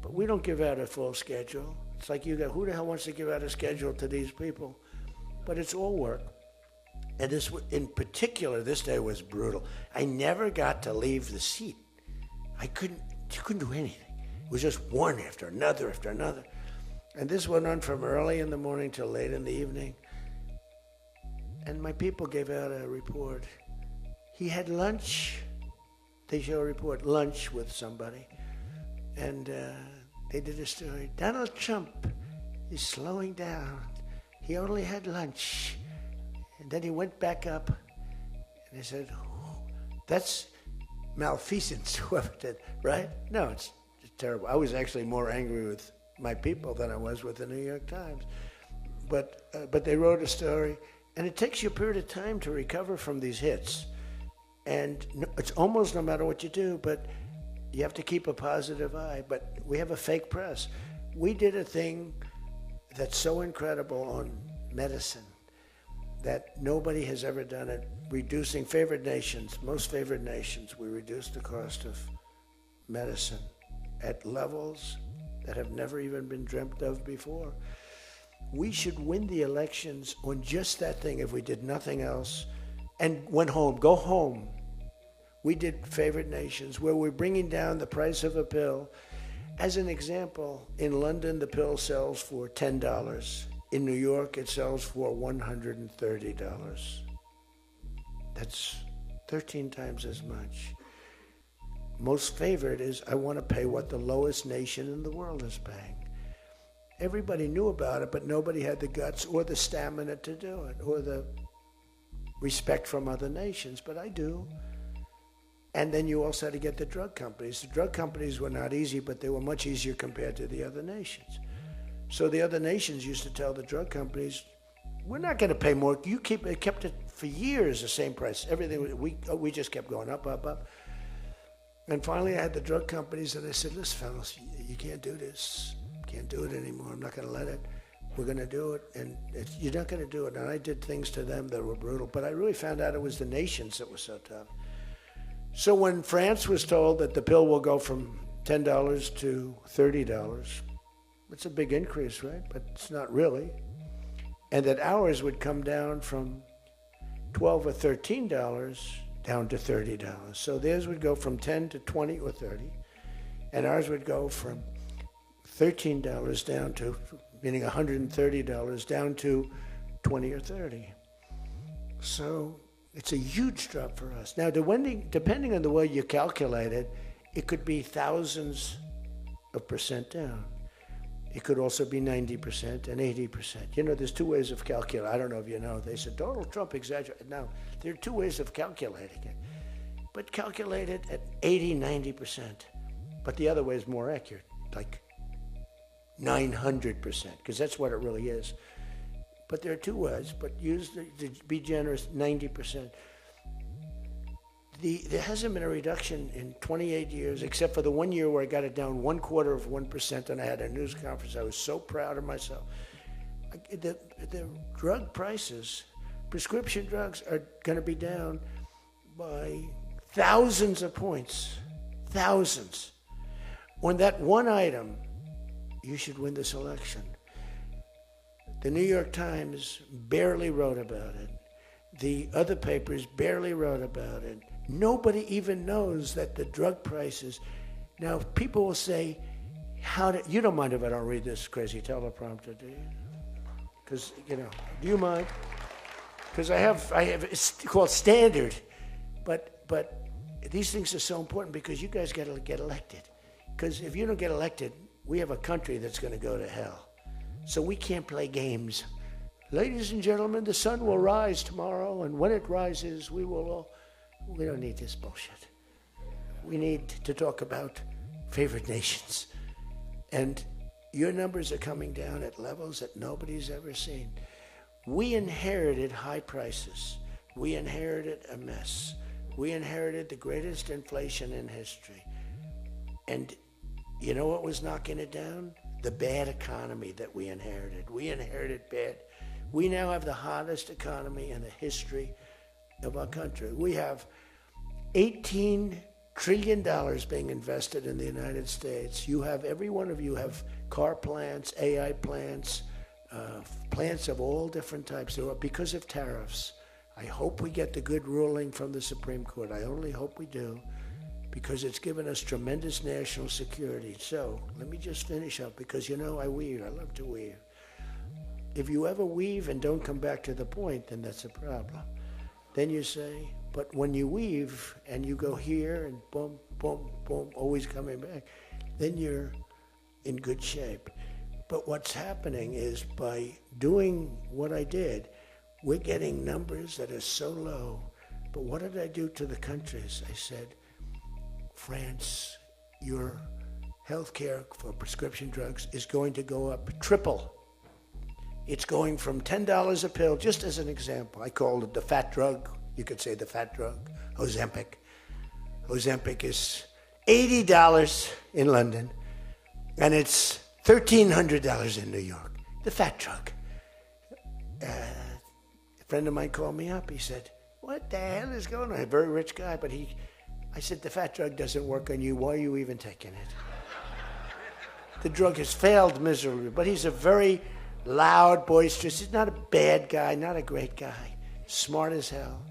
but we don't give out a full schedule. It's like who the hell wants to give out a schedule to these people? But it's all work. And this, in particular, this day was brutal. I never got to leave the seat. You couldn't do anything. It was just one after another after another. And this went on from early in the morning till late in the evening. And my people gave out a report. He had lunch. They show a report, lunch with somebody. And they did a story. Donald Trump is slowing down. He only had lunch. And then he went back up. And they said, that's malfeasance, whoever did, right? No, it's terrible. I was actually more angry with my people than I was with the New York Times. But they wrote a story. And it takes you a period of time to recover from these hits. And it's almost no matter what you do, but you have to keep a positive eye. But we have a fake press. We did a thing that's so incredible on medicine that nobody has ever done it. Reducing favored nations, most favored nations, we reduced the cost of medicine at levels that have never even been dreamt of before. We should win the elections on just that thing if we did nothing else and went home, go home. We did favored nations where we're bringing down the price of a pill. As an example, in London, the pill sells for $10. In New York, it sells for $130. That's 13 times as much. Most favored is, I want to pay what the lowest nation in the world is paying. Everybody knew about it, but nobody had the guts or the stamina to do it, or the respect from other nations, but I do. And then you also had to get the drug companies. The drug companies were not easy, but they were much easier compared to the other nations. So the other nations used to tell the drug companies, we're not going to pay more. You kept it for years, the same price. Everything, we just kept going up, up, up. And finally, I had the drug companies, and I said, listen, fellas, you can't do this. Can't do it anymore. I'm not going to let it. We're going to do it, and you're not going to do it. And I did things to them that were brutal, but I really found out it was the nations that were so tough. So when France was told that the pill will go from $10 to $30, it's a big increase, right? But it's not really. And that ours would come down from $12 or $13 down to $30. So theirs would go from 10 to 20 or 30, and ours would go from $13 down to, meaning $130 down to 20 or 30. So it's a huge drop for us. Now, depending on the way you calculate it, it could be thousands of percent down. It could also be 90% and 80%. You know, there's two ways of calculating. I don't know if you know. They said Donald Trump exaggerated. Now, there are two ways of calculating it. But calculate it at 80, 90%. But the other way is more accurate, like 900%, because that's what it really is. But there are two ways, but use, to be generous, 90%. There hasn't been a reduction in 28 years, except for the 1 year where I got it down 1/4%, and I had a news conference. I was so proud of myself. The drug prices, prescription drugs, are going to be down by thousands of points, thousands. On that one item, you should win this election. The New York Times barely wrote about it. The other papers barely wrote about it. Nobody even knows that the drug prices. Now, people will say, you don't mind if I don't read this crazy teleprompter, do you? Because, do you mind? Because I have, it's called standard. But these things are so important because you guys got to get elected. Because if you don't get elected, we have a country that's going to go to hell. So we can't play games. Ladies and gentlemen, the sun will rise tomorrow, and when it rises, we don't need this bullshit. We need to talk about favored nations. And your numbers are coming down at levels that nobody's ever seen. We inherited high prices. We inherited a mess. We inherited the greatest inflation in history. And you know what was knocking it down? The bad economy that we inherited. We inherited bad. We now have the hottest economy in the history of our country. We have $18 trillion being invested in the United States. You have, every one of you have car plants, AI plants, plants of all different types. Because of tariffs. I hope we get the good ruling from the Supreme Court. I only hope we do, because it's given us tremendous national security. So let me just finish up, because I weave. I love to weave. If you ever weave and don't come back to the point, then that's a problem. Then you say, but when you weave and you go here and boom, boom, boom, always coming back, then you're in good shape. But what's happening is, by doing what I did, we're getting numbers that are so low. But what did I do to the countries? I said, France, your health care for prescription drugs is going to go up triple. It's going from $10 a pill, just as an example. I called it the fat drug. You could say the fat drug, Ozempic. Ozempic is $80 in London, and it's $1,300 in New York. The fat drug. A friend of mine called me up. He said, what the hell is going on? A very rich guy, but I said, the fat drug doesn't work on you. Why are you even taking it? The drug has failed miserably, but he's a very loud, boisterous. He's not a bad guy, not a great guy. Smart as hell.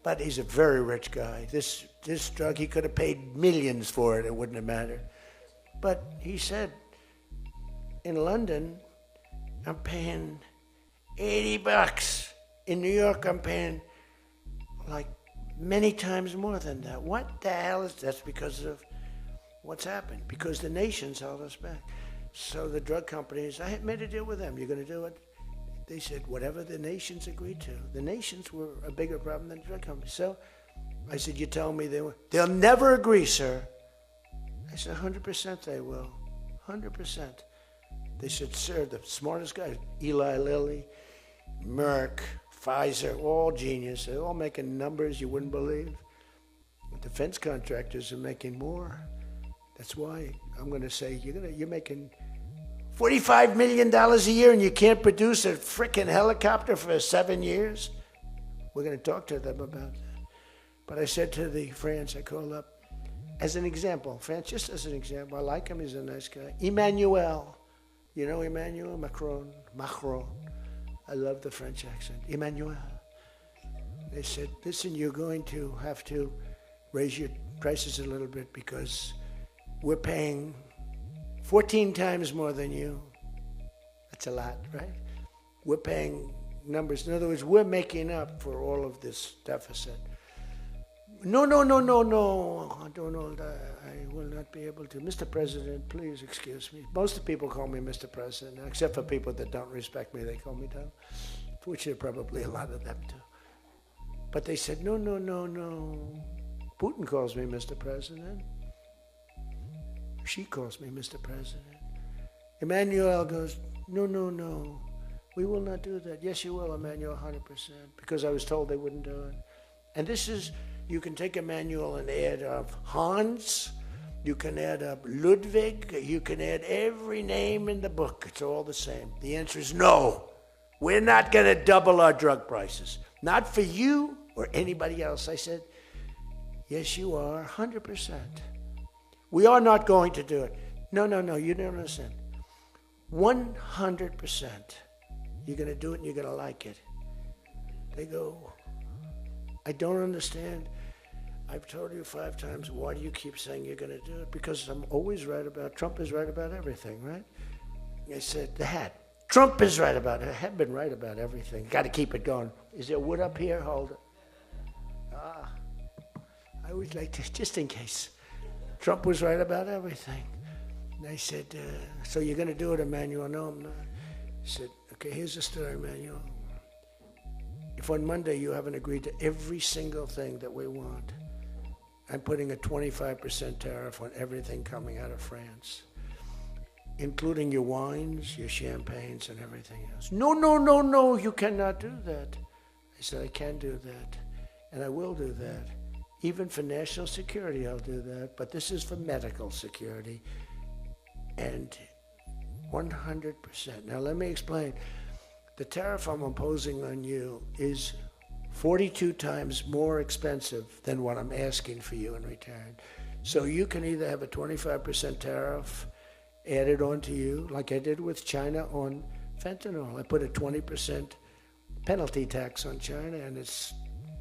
But he's a very rich guy. This drug, he could have paid millions for it. It wouldn't have mattered. But he said, in London, I'm paying $80. In New York, I'm paying like many times more than that. What the hell is that's because of what's happened? Because the nations held us back. So the drug companies, I had made a deal with them. You're going to do it? They said, whatever the nations agreed to. The nations were a bigger problem than the drug companies. So I said, you tell me they'll never agree, sir. I said, 100% they will. 100%. They said, sir, the smartest guys, Eli Lilly, Merck, Pfizer, all genius. They're all making numbers you wouldn't believe. Defense contractors are making more. That's why I'm going to say you're making $45 million a year and you can't produce a frickin' helicopter for 7 years. We're going to talk to them about that. But I said to the France, I called up, as an example, France, just as an example, I like him, he's a nice guy. Emmanuel, you know Emmanuel Macron. I love the French accent. Emmanuel. They said, listen, you're going to have to raise your prices a little bit because we're paying 14 times more than you. That's a lot, right? We're paying numbers. In other words, we're making up for all of this deficit. No, Donald, I will not be able to. Mr. President, please excuse me. Most of the people call me Mr. President, except for people that don't respect me, they call me Donald, which are probably a lot of them too. But they said, no. Putin calls me Mr. President. She calls me Mr. President. Emmanuel goes, no. We will not do that. Yes, you will, Emmanuel, 100%, because I was told they wouldn't do it. And this is, you can take Emmanuel and add up Hans, you can add up Ludwig, you can add every name in the book. It's all the same. The answer is no. We're not going to double our drug prices. Not for you or anybody else. I said, yes, you are, 100%. We are not going to do it. No, you don't understand. 100%. You're going to do it and you're going to like it. They go, I don't understand. I've told you 5 times, why do you keep saying you're going to do it? Because I'm always right about, Trump is right about everything, right? I said, the hat. Trump is right about it. I have been right about everything. Got to keep it going. Is there wood up here? Hold it. I always like to, just in case. Trump was right about everything. And I said, so you're going to do it, Emmanuel? No, I'm not. I said, okay, here's the story, Emmanuel. If on Monday you haven't agreed to every single thing that we want, I'm putting a 25% tariff on everything coming out of France, including your wines, your champagnes, and everything else. No, you cannot do that. I said, I can do that, and I will do that. Even for national security, I'll do that, but this is for medical security, and 100%. Now, let me explain. The tariff I'm imposing on you is 42 times more expensive than what I'm asking for you in return. So you can either have a 25% tariff added onto you, like I did with China on fentanyl. I put a 20% penalty tax on China, and it's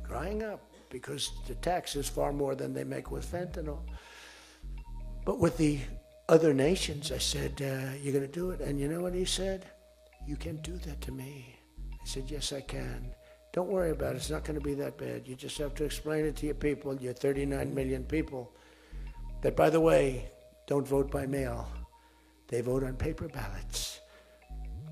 drying up because the tax is far more than they make with fentanyl. But with the other nations, I said, you're going to do it. And you know what he said? You can't do that to me. I said, yes, I can. Don't worry about it. It's not going to be that bad. You just have to explain it to your people, your 39 million people, that, by the way, don't vote by mail. They vote on paper ballots.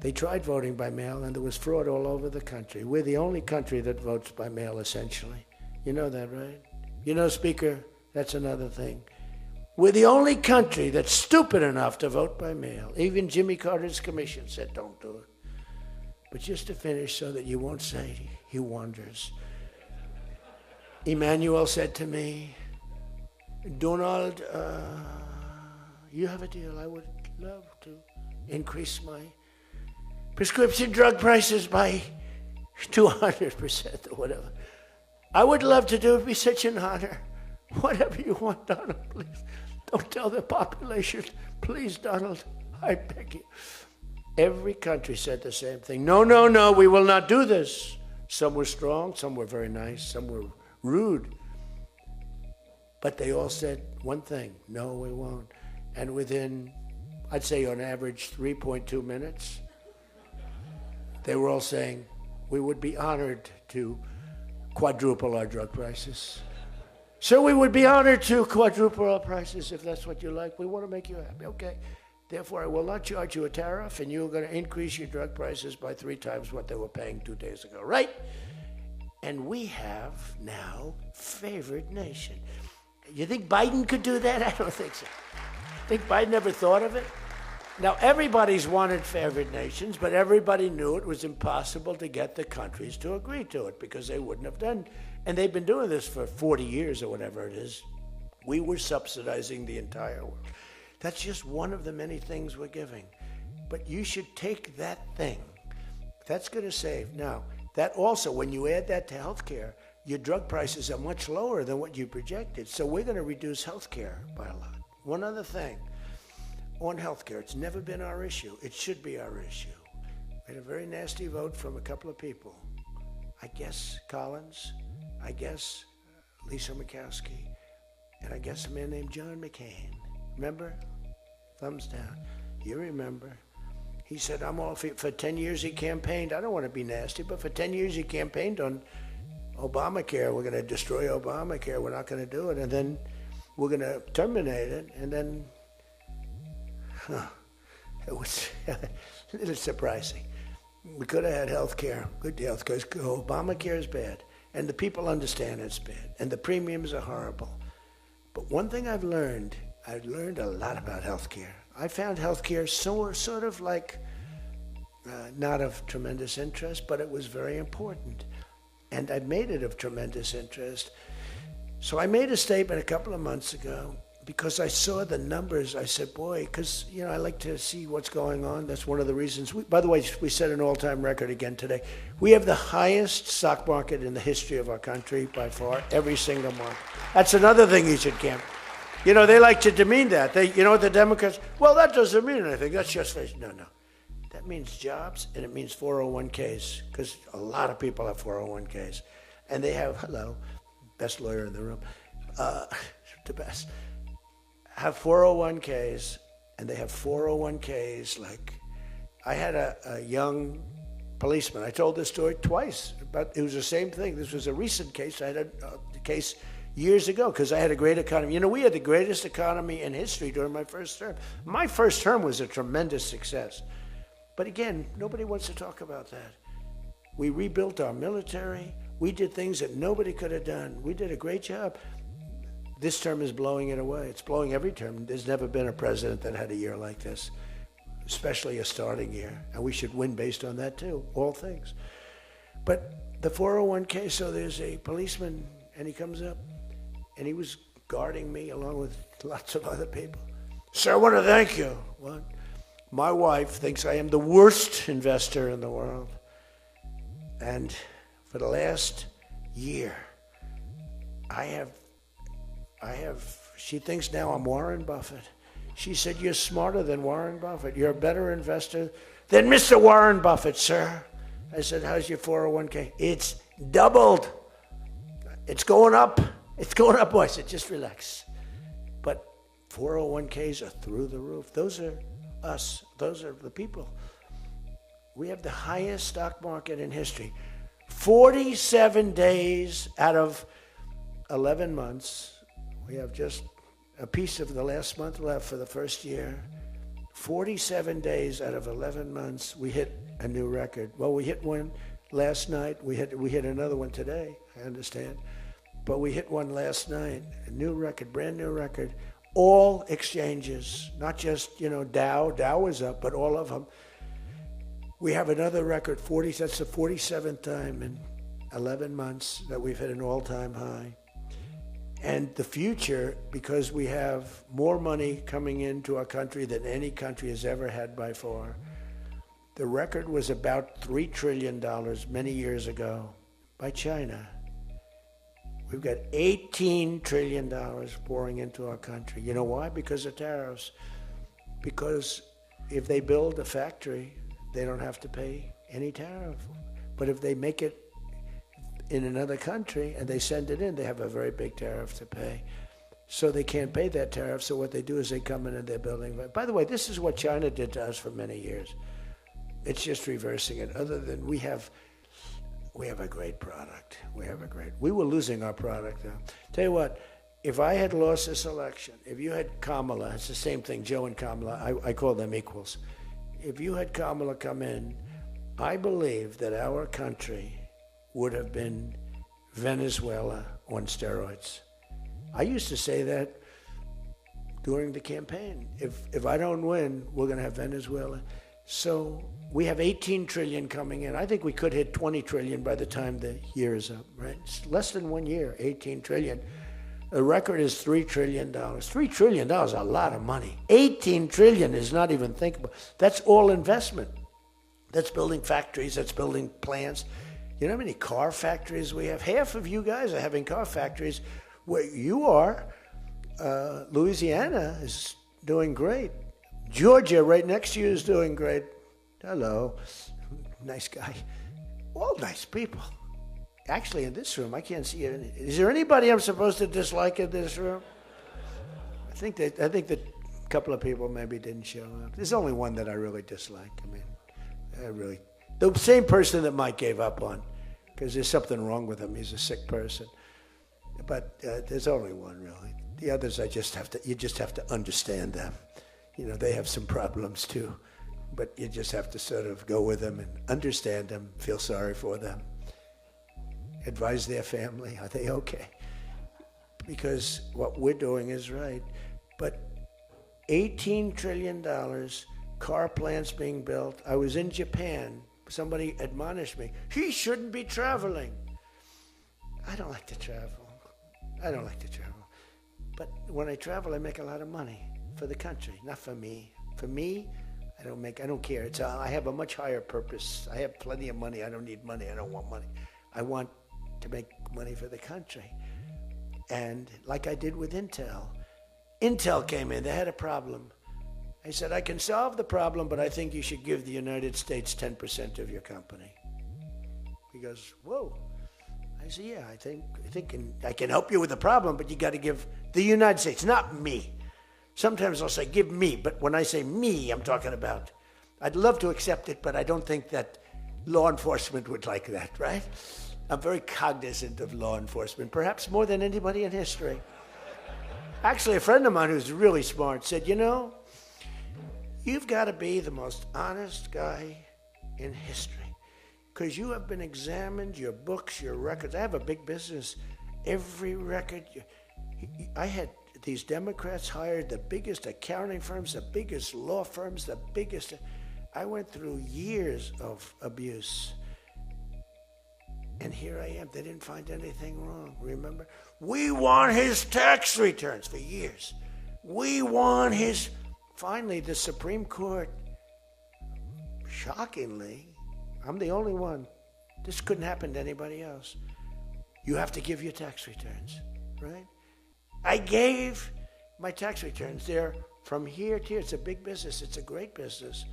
They tried voting by mail, and there was fraud all over the country. We're the only country that votes by mail, essentially. You know that, right? You know, Speaker, that's another thing. We're the only country that's stupid enough to vote by mail. Even Jimmy Carter's commission said, don't do it. But just to finish so that you won't say he wanders. Emmanuel said to me, Donald, you have a deal. I would love to increase my prescription drug prices by 200% or whatever. I would love to do it. It'd be such an honor. Whatever you want, Donald, please. Don't tell the population. Please, Donald, I beg you. Every country said the same thing. No, we will not do this. Some were strong, some were very nice, some were rude. But they all said one thing, no, we won't. And within, I'd say on average, 3.2 minutes, they were all saying, we would be honored to quadruple our drug prices. So we would be honored to quadruple our prices if that's what you like. We want to make you happy. Okay. Therefore, I will not charge you a tariff, and you're going to increase your drug prices by 3 times what they were paying 2 days ago, right? And we have now favored nation. You think Biden could do that? I don't think so. Think Biden ever thought of it? Now, everybody's wanted favored nations, but everybody knew it was impossible to get the countries to agree to it because they wouldn't have done. And they've been doing this for 40 years or whatever it is. We were subsidizing the entire world. That's just one of the many things we're giving. But you should take that thing. That's going to save. Now, that also, when you add that to healthcare, your drug prices are much lower than what you projected. So we're going to reduce healthcare by a lot. One other thing. On healthcare, it's never been our issue. It should be our issue. We had a very nasty vote from a couple of people. I guess Collins, I guess Lisa Murkowski, and I guess a man named John McCain. Remember? Thumbs down. You remember. He said, I'm all for 10 years he campaigned. I don't want to be nasty, but for 10 years he campaigned on Obamacare. We're going to destroy Obamacare. We're not going to do it. And then we're going to terminate it. And then it was a little surprising. We could have had health care, good health care. Obamacare is bad, and the people understand it's bad, and the premiums are horrible. But one thing I've learned a lot about health care. I found health care sort of like not of tremendous interest, but it was very important. And I made it of tremendous interest. So I made a statement a couple of months ago. Because I saw the numbers, I said, boy, because, I like to see what's going on. That's one of the reasons. By the way, we set an all-time record again today. We have the highest stock market in the history of our country by far, every single month. That's another thing you should camp. They like to demean that. The Democrats, well, that doesn't mean anything. That's just, no. That means jobs, and it means 401ks, because a lot of people have 401ks. And they have, best lawyer in the room, the best. Have 401ks, and they have 401ks like, I had a young policeman. I told this story twice, but it was the same thing. This was a recent case. I had a case years ago because I had a great economy. We had the greatest economy in history during my first term. My first term was a tremendous success. But again, nobody wants to talk about that. We rebuilt our military. We did things that nobody could have done. We did a great job. This term is blowing it away. It's blowing every term. There's never been a president that had a year like this, especially a starting year. And we should win based on that too, all things. But the 401k, so there's a policeman, and he comes up, and he was guarding me along with lots of other people. Sir, I want to thank you. What? My wife thinks I am the worst investor in the world. And for the last year, she thinks now I'm Warren Buffett. She said, you're smarter than Warren Buffett. You're a better investor than Mr. Warren Buffett, sir. I said, how's your 401k? It's doubled. It's going up. It's going up. I said, just relax. But 401ks are through the roof. Those are us. Those are the people. We have the highest stock market in history. 47 days out of 11 months. We have just a piece of the last month left for the first year. 47 days out of 11 months, we hit a new record. Well, we hit one last night. We hit another one today, I understand. But we hit one last night, a new record, brand new record. All exchanges, not just, Dow. Dow was up, but all of them. We have another record, that's the 47th time in 11 months that we've hit an all-time high. And the future, because we have more money coming into our country than any country has ever had by far. The record was about $3 trillion many years ago by China. We've got $18 trillion pouring into our country. You know why? Because of tariffs. Because if they build a factory, they don't have to pay any tariff. But if they make it in another country and they send it in, they have a very big tariff to pay. So they can't pay that tariff, so what they do is they come in and they're building. By the way, this is what China did to us for many years. It's just reversing it. Other than we have a great product. We were losing our product now. Tell you what, if I had lost this election, if you had Kamala, it's the same thing, Joe and Kamala, I call them equals. If you had Kamala come in, I believe that our country would have been Venezuela on steroids. I used to say that during the campaign. If I don't win, we're going to have Venezuela. So we have 18 trillion coming in. I think we could hit 20 trillion by the time the year is up, right? It's less than 1 year, 18 trillion. The record is $3 trillion. $3 trillion is a lot of money. 18 trillion is not even thinkable. That's all investment. That's building factories, that's building plants. You know how many car factories we have? Half of you guys are having car factories. Where you are, Louisiana is doing great. Georgia, right next to you, is doing great. Hello, nice guy. All nice people. Actually, in this room, I can't see it. Is there anybody I'm supposed to dislike in this room? I think that a couple of people maybe didn't show up. There's only one that I really dislike. I mean, the same person that Mike gave up on, because there's something wrong with him. He's a sick person. But there's only one, really. The others, you just have to understand them. You know, they have some problems too, but you just have to sort of go with them and understand them, feel sorry for them, advise their family, are they okay? Because what we're doing is right. But $18 trillion, car plants being built. I was in Japan. Somebody admonished me, he shouldn't be traveling. I don't like to travel. But when I travel, I make a lot of money for the country, not for me. For me, I don't care. I have a much higher purpose. I have plenty of money. I don't need money. I don't want money. I want to make money for the country. And like I did with Intel. Intel came in, they had a problem. I said, I can solve the problem, but I think you should give the United States 10% of your company. He goes, whoa. I said, yeah, I think I can help you with the problem, but you got to give the United States, not me. Sometimes I'll say, give me, but when I say me, I'm talking about, I'd love to accept it, but I don't think that law enforcement would like that, right? I'm very cognizant of law enforcement, perhaps more than anybody in history. Actually, a friend of mine who's really smart said, you know, you've got to be the most honest guy in history. Because you have been examined, your books, your records. I have a big business. Every record. I had these Democrats hired the biggest accounting firms, the biggest law firms, the biggest. I went through years of abuse. And here I am. They didn't find anything wrong, remember? We want his tax returns for years. We want his... Finally, the Supreme Court, shockingly, I'm the only one. This couldn't happen to anybody else. You have to give your tax returns, right? I gave my tax returns. They're from here to here. It's a big business. It's a great business.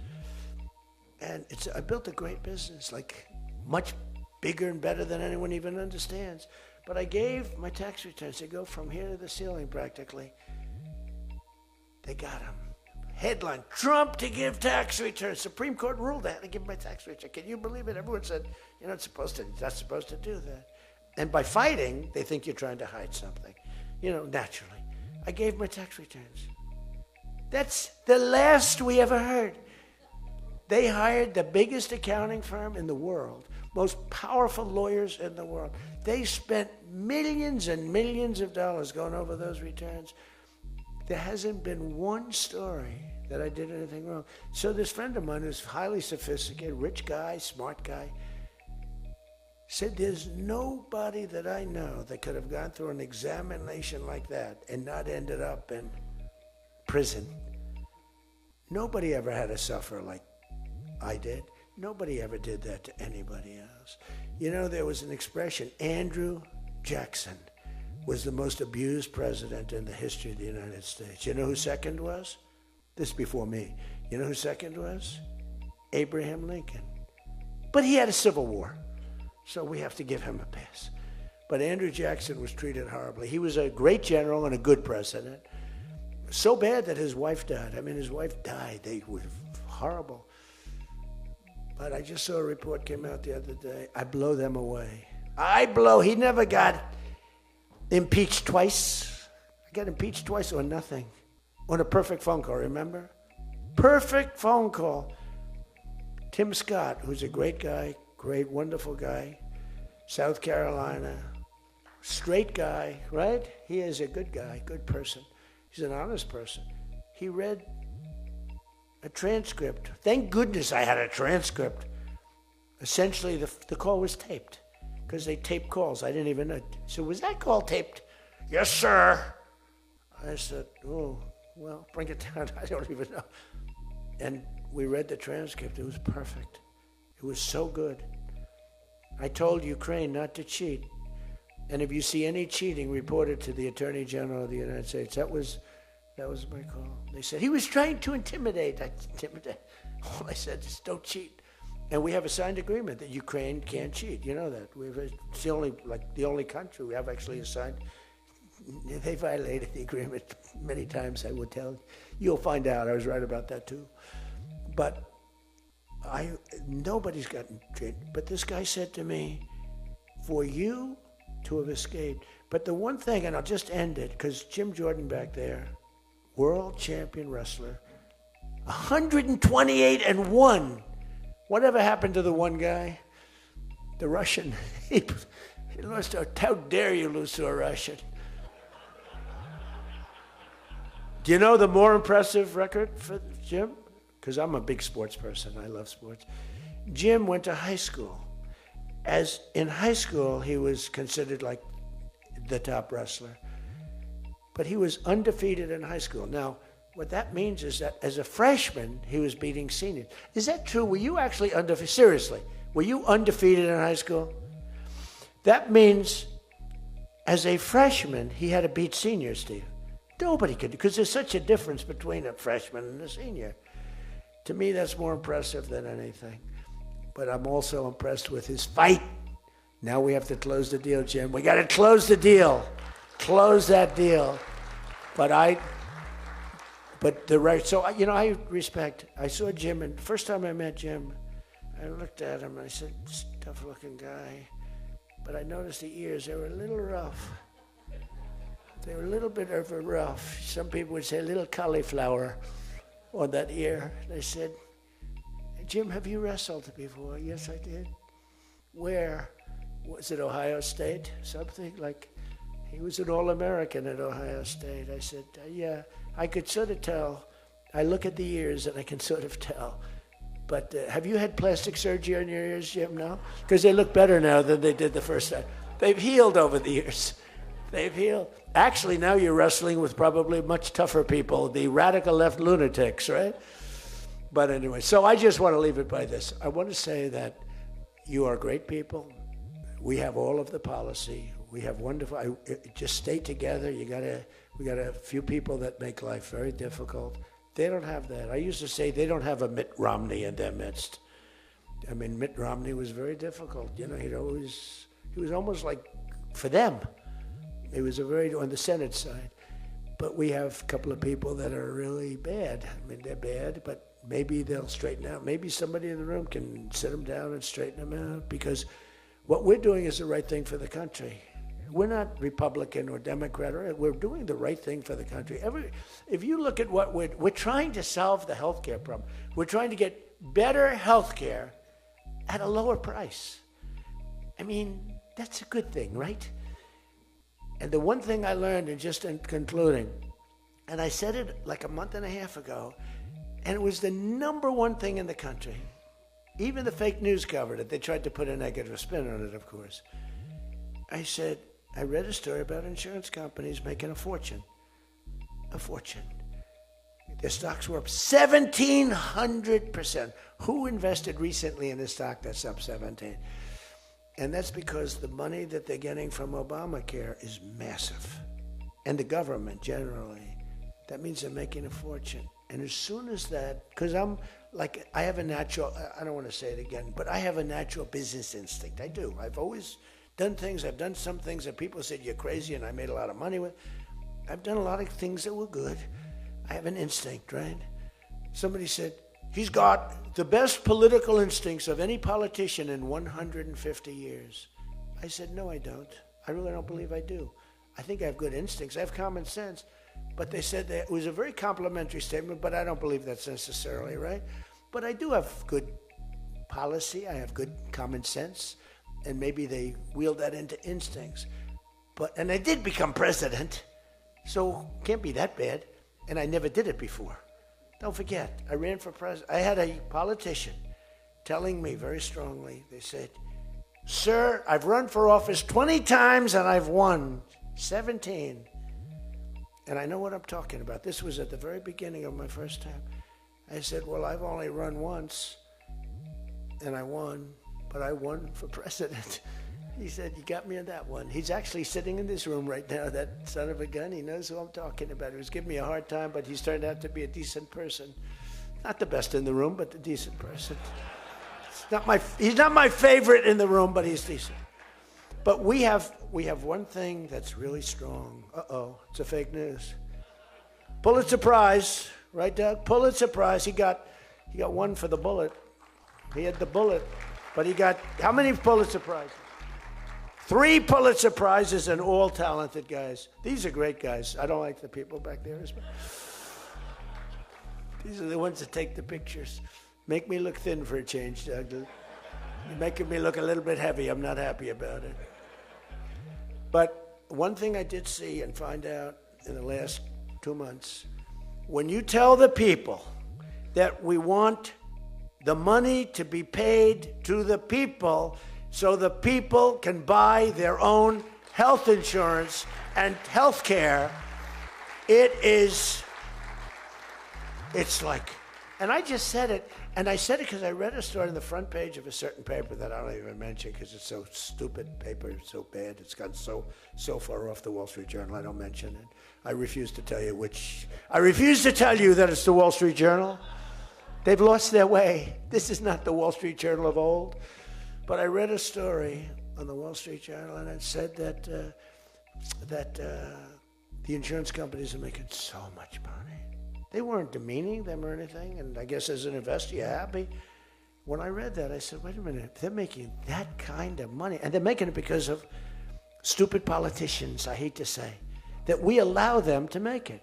And I built a great business, like much bigger and better than anyone even understands. But I gave my tax returns. They go from here to the ceiling practically. They got them. Headline, Trump to give tax returns. Supreme Court ruled that to give my tax return. Can you believe it? Everyone said, you're not supposed to do that. And by fighting, they think you're trying to hide something. You know, naturally. I gave my tax returns. That's the last we ever heard. They hired the biggest accounting firm in the world, most powerful lawyers in the world. They spent millions and millions of dollars going over those returns. There hasn't been one story that I did anything wrong. So this friend of mine who's highly sophisticated, rich guy, smart guy, said there's nobody that I know that could have gone through an examination like that and not ended up in prison. Nobody ever had to suffer like I did. Nobody ever did that to anybody else. You know, there was an expression, Andrew Jackson was the most abused president in the history of the United States. You know who second was? This before me. You know who second was? Abraham Lincoln. But he had a civil war, so we have to give him a pass. But Andrew Jackson was treated horribly. He was a great general and a good president. So bad that his wife died. I mean, his wife died. They were horrible. But I just saw a report came out the other day. I blow them away. He never got impeached twice. I got impeached twice on nothing. On a perfect phone call, remember? Perfect phone call. Tim Scott, who's a great guy, great, wonderful guy, South Carolina, straight guy, right? He is a good guy, good person. He's an honest person. He read a transcript. Thank goodness I had a transcript. Essentially, the call was taped because they tape calls. I didn't even know. So was that call taped? Yes, sir. I said, oh, well, bring it down. I don't even know. And we read the transcript. It was perfect. It was so good. I told Ukraine not to cheat. And if you see any cheating, report it to the Attorney General of the United States. That was my call. They said, he was trying to intimidate. All I said is, don't cheat. And we have a signed agreement that Ukraine can't cheat. You know that. It's the only country we have actually signed. They violated the agreement many times, I would tell you. You'll find out. I was right about that too. But nobody's gotten treated. But this guy said to me, for you to have escaped. But the one thing, and I'll just end it, because Jim Jordan back there, world champion wrestler, 128-1. Whatever happened to the one guy? The Russian. He lost to, how dare you lose to a Russian? Do you know the more impressive record for Jim? Because I'm a big sports person. I love sports. Jim went to high school. As in high school, he was considered like the top wrestler. But he was undefeated in high school. Now, what that means is that as a freshman, he was beating seniors. Is that true? Were you actually undefeated? Seriously, were you undefeated in high school? That means as a freshman, he had to beat seniors, Steve. Nobody could, because there's such a difference between a freshman and a senior. To me, that's more impressive than anything. But I'm also impressed with his fight. Now we have to close the deal, Jim. We got to close the deal. Close that deal. I respect. I saw Jim, and the first time I met Jim, I looked at him and I said, tough looking guy. But I noticed the ears, they were a little rough. They were a little bit of a rough. Some people would say a little cauliflower on that ear. They said, Jim, have you wrestled before? Yes, I did. Where? Was it Ohio State? Something like, he was an All-American at Ohio State. I said, yeah, I could sort of tell. I look at the ears and I can sort of tell. But have you had plastic surgery on your ears, Jim, now? Because they look better now than they did the first time. They've healed over the years. They've healed. Actually, now you're wrestling with probably much tougher people, the radical left lunatics, right? But anyway, so I just want to leave it by this. I want to say that you are great people. We have all of the policy. We have wonderful, just stay together. We got a few people that make life very difficult. They don't have that. I used to say they don't have a Mitt Romney in their midst. I mean, Mitt Romney was very difficult. You know, he was almost like, for them, it was on the Senate side. But we have a couple of people that are really bad. I mean, they're bad, but maybe they'll straighten out. Maybe somebody in the room can sit them down and straighten them out, because what we're doing is the right thing for the country. We're not Republican or Democrat. We're doing the right thing for the country. If you look at what we're trying to solve the healthcare problem. We're trying to get better healthcare at a lower price. I mean, that's a good thing, right? And the one thing I learned, and just in concluding, and I said it like a month and a half ago, and it was the number one thing in the country. Even the fake news covered it. They tried to put a negative spin on it, of course. I said, I read a story about insurance companies making a fortune. A fortune. Their stocks were up 1,700%. Who invested recently in a stock that's up 17? And that's because the money that they're getting from Obamacare is massive. And the government generally. That means they're making a fortune. And as soon as that, because I have a natural, I don't want to say it again, but I have a natural business instinct. I do. I've always done things. I've done some things that people said you're crazy and I made a lot of money with. I've done a lot of things that were good. I have an instinct, right? Somebody said, he's got the best political instincts of any politician in 150 years. I said, no, I don't. I really don't believe I do. I think I have good instincts. I have common sense. But they said that it was a very complimentary statement, but I don't believe that's necessarily right. But I do have good policy. I have good common sense. And maybe they wheeled that into instincts. And I did become president, so can't be that bad. And I never did it before. Don't forget, I ran for president. I had a politician telling me very strongly, they said, sir, I've run for office 20 times and I've won 17. And I know what I'm talking about. This was at the very beginning of my first time. I said, well, I've only run once and I won, but I won for president. He said, you got me on that one. He's actually sitting in this room right now, that son of a gun. He knows who I'm talking about. He was giving me a hard time, but he's turned out to be a decent person. Not the best in the room, but a decent person. He's not my favorite in the room, but he's decent. But we have one thing that's really strong. Uh-oh, it's a fake news. Pulitzer Prize, right, Doug? Pulitzer Prize. He got one for the bullet. He had the bullet, but he got how many Pulitzer Prizes? 3 Pulitzer Prizes, and all talented guys. These are great guys. I don't like the people back there. These are the ones that take the pictures. Make me look thin for a change, Doug. You're making me look a little bit heavy. I'm not happy about it. But one thing I did see and find out in the last 2 months, when you tell the people that we want the money to be paid to the people so the people can buy their own health insurance and health care, it's like, and I just said it, and I said it because I read a story on the front page of a certain paper that I don't even mention because it's so stupid, paper, it's so bad, it's gotten so far off the Wall Street Journal, I don't mention it. I refuse to tell you that it's the Wall Street Journal. They've lost their way. This is not the Wall Street Journal of old. But I read a story on the Wall Street Journal, and it said that the insurance companies are making so much money. They weren't demeaning them or anything, and I guess as an investor, you're happy. When I read that, I said, wait a minute, they're making that kind of money, and they're making it because of stupid politicians, I hate to say, that we allow them to make it.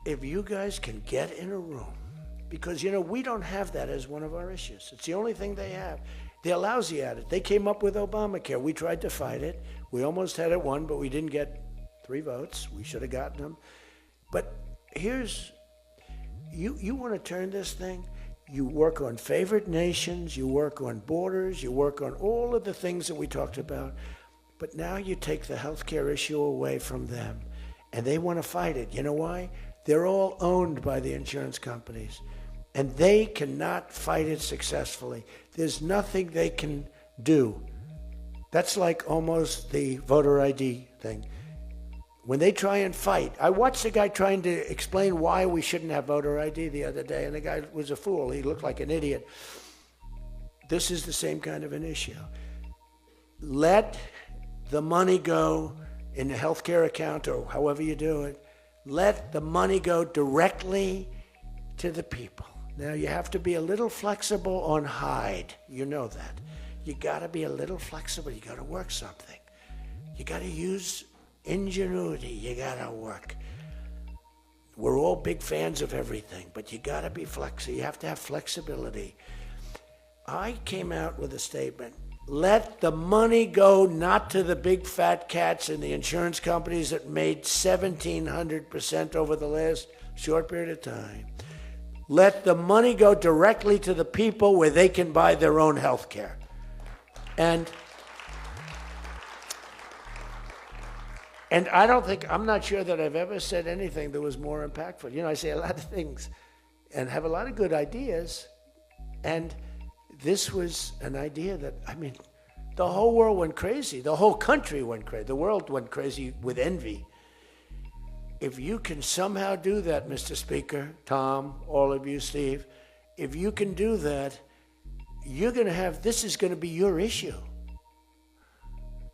If you guys can get in a room, because, we don't have that as one of our issues. It's the only thing they have. They're lousy at it. They came up with Obamacare. We tried to fight it. We almost had it won, but we didn't get 3 votes. We should have gotten them. But here's, you want to turn this thing, you work on favored nations, you work on borders, you work on all of the things that we talked about, but now you take the healthcare issue away from them, and they want to fight it. You know why? They're all owned by the insurance companies, and they cannot fight it successfully. There's nothing they can do. That's like almost the voter ID thing. When they try and fight, I watched a guy trying to explain why we shouldn't have voter ID the other day, and the guy was a fool. He looked like an idiot. This is the same kind of an issue. Let the money go in the healthcare account or however you do it. Let the money go directly to the people. Now, you have to be a little flexible on Hyde. You know that. You got to be a little flexible. You got to work something. You got to use ingenuity. You got to work. We're all big fans of everything, but you got to be flexible. You have to have flexibility. I came out with a statement. Let the money go not to the big fat cats in the insurance companies that made 1,700% over the last short period of time. Let the money go directly to the people where they can buy their own health care. And I'm not sure that I've ever said anything that was more impactful. I say a lot of things and have a lot of good ideas. And this was an idea that, the whole world went crazy. The whole country went crazy. The world went crazy with envy. If you can somehow do that, Mr. Speaker, Tom, all of you, Steve, if you can do that, this is going to be your issue.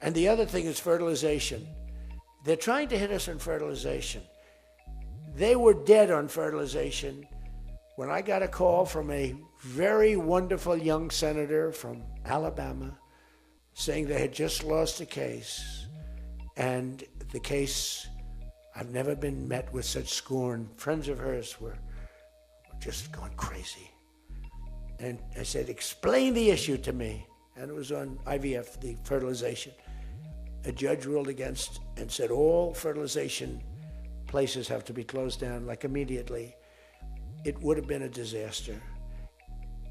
And the other thing is fertilization. They're trying to hit us on fertilization. They were dead on fertilization when I got a call from a very wonderful young senator from Alabama saying they had just lost a case. And the case, I've never been met with such scorn. Friends of hers were just going crazy. And I said, explain the issue to me. And it was on IVF, the fertilization. A judge ruled against and said all fertilization places have to be closed down, like immediately, it would have been a disaster.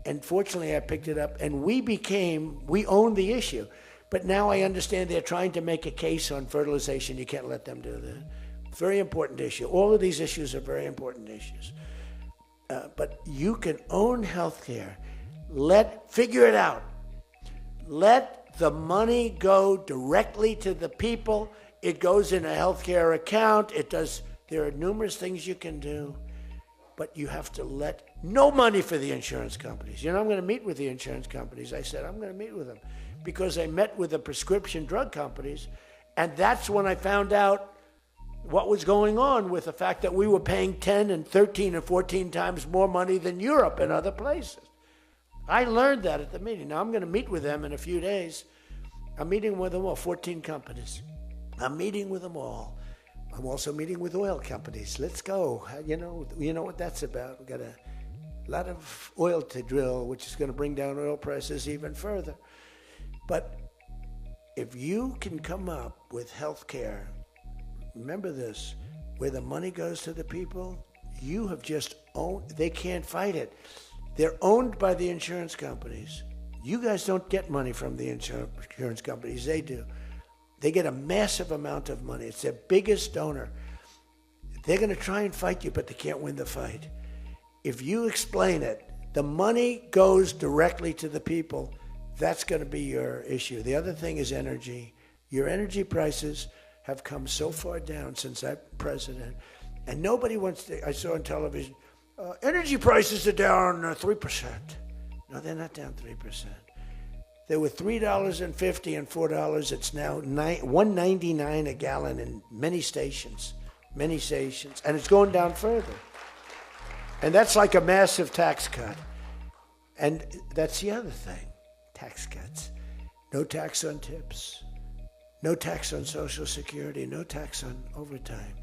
And fortunately, I picked it up, and we owned the issue. But now I understand they're trying to make a case on fertilization. You can't let them do that. Very important issue. All of these issues are very important issues. But you can own healthcare. Figure it out. Let the money go directly to the people. It goes in a healthcare account. There are numerous things you can do. But you have to let no money for the insurance companies. I'm going to meet with the insurance companies. I said, I'm going to meet with them because I met with the prescription drug companies. And that's when I found out what was going on with the fact that we were paying 10 and 13 and 14 times more money than Europe and other places. I learned that at the meeting. Now I'm going to meet with them in a few days. I'm meeting with them all, 14 companies. I'm meeting with them all. I'm also meeting with oil companies. Let's go. You know what that's about. We've got a lot of oil to drill, which is going to bring down oil prices even further. But if you can come up with health care, remember this, where the money goes to the people, you have just owned, they can't fight it. They're owned by the insurance companies. You guys don't get money from the insurance companies. They do. They get a massive amount of money. It's their biggest donor. They're going to try and fight you, but they can't win the fight. If you explain it, the money goes directly to the people. That's going to be your issue. The other thing is energy. Your energy prices have come so far down since I'm president, and nobody wants to. I saw on television, energy prices are down 3%. No, they're not down 3%. They were $3.50 and $4. It's now $1.99 a gallon in many stations, and it's going down further. And that's like a massive tax cut. And that's the other thing, tax cuts. No tax on tips, no tax on Social Security, no tax on overtime.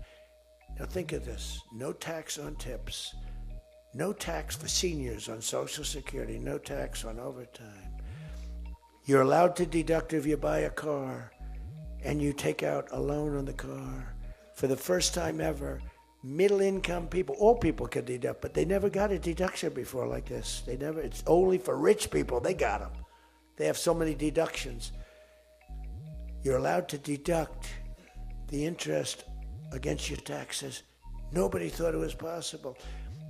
Now think of this, no tax on tips, no tax for seniors on Social Security, no tax on overtime. You're allowed to deduct if you buy a car and you take out a loan on the car. For the first time ever, middle-income people, all people can deduct, but they never got a deduction before like this. It's only for rich people. They got them. They have so many deductions. You're allowed to deduct the interest against your taxes. Nobody thought it was possible.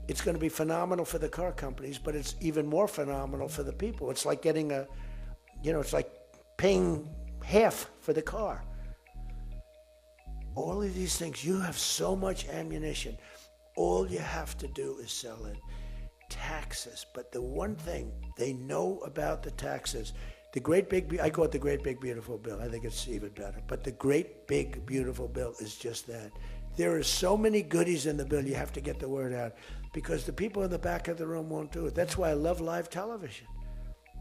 It's going to be phenomenal for the car companies, but it's even more phenomenal for the people. It's like getting it's like paying half for the car. All of these things, you have so much ammunition. All you have to do is sell it. Taxes. But the one thing they know about the taxes, I call it the great big beautiful bill. I think it's even better. But the great big beautiful bill is just that. There are so many goodies in the bill, you have to get the word out. Because the people in the back of the room won't do it. That's why I love live television.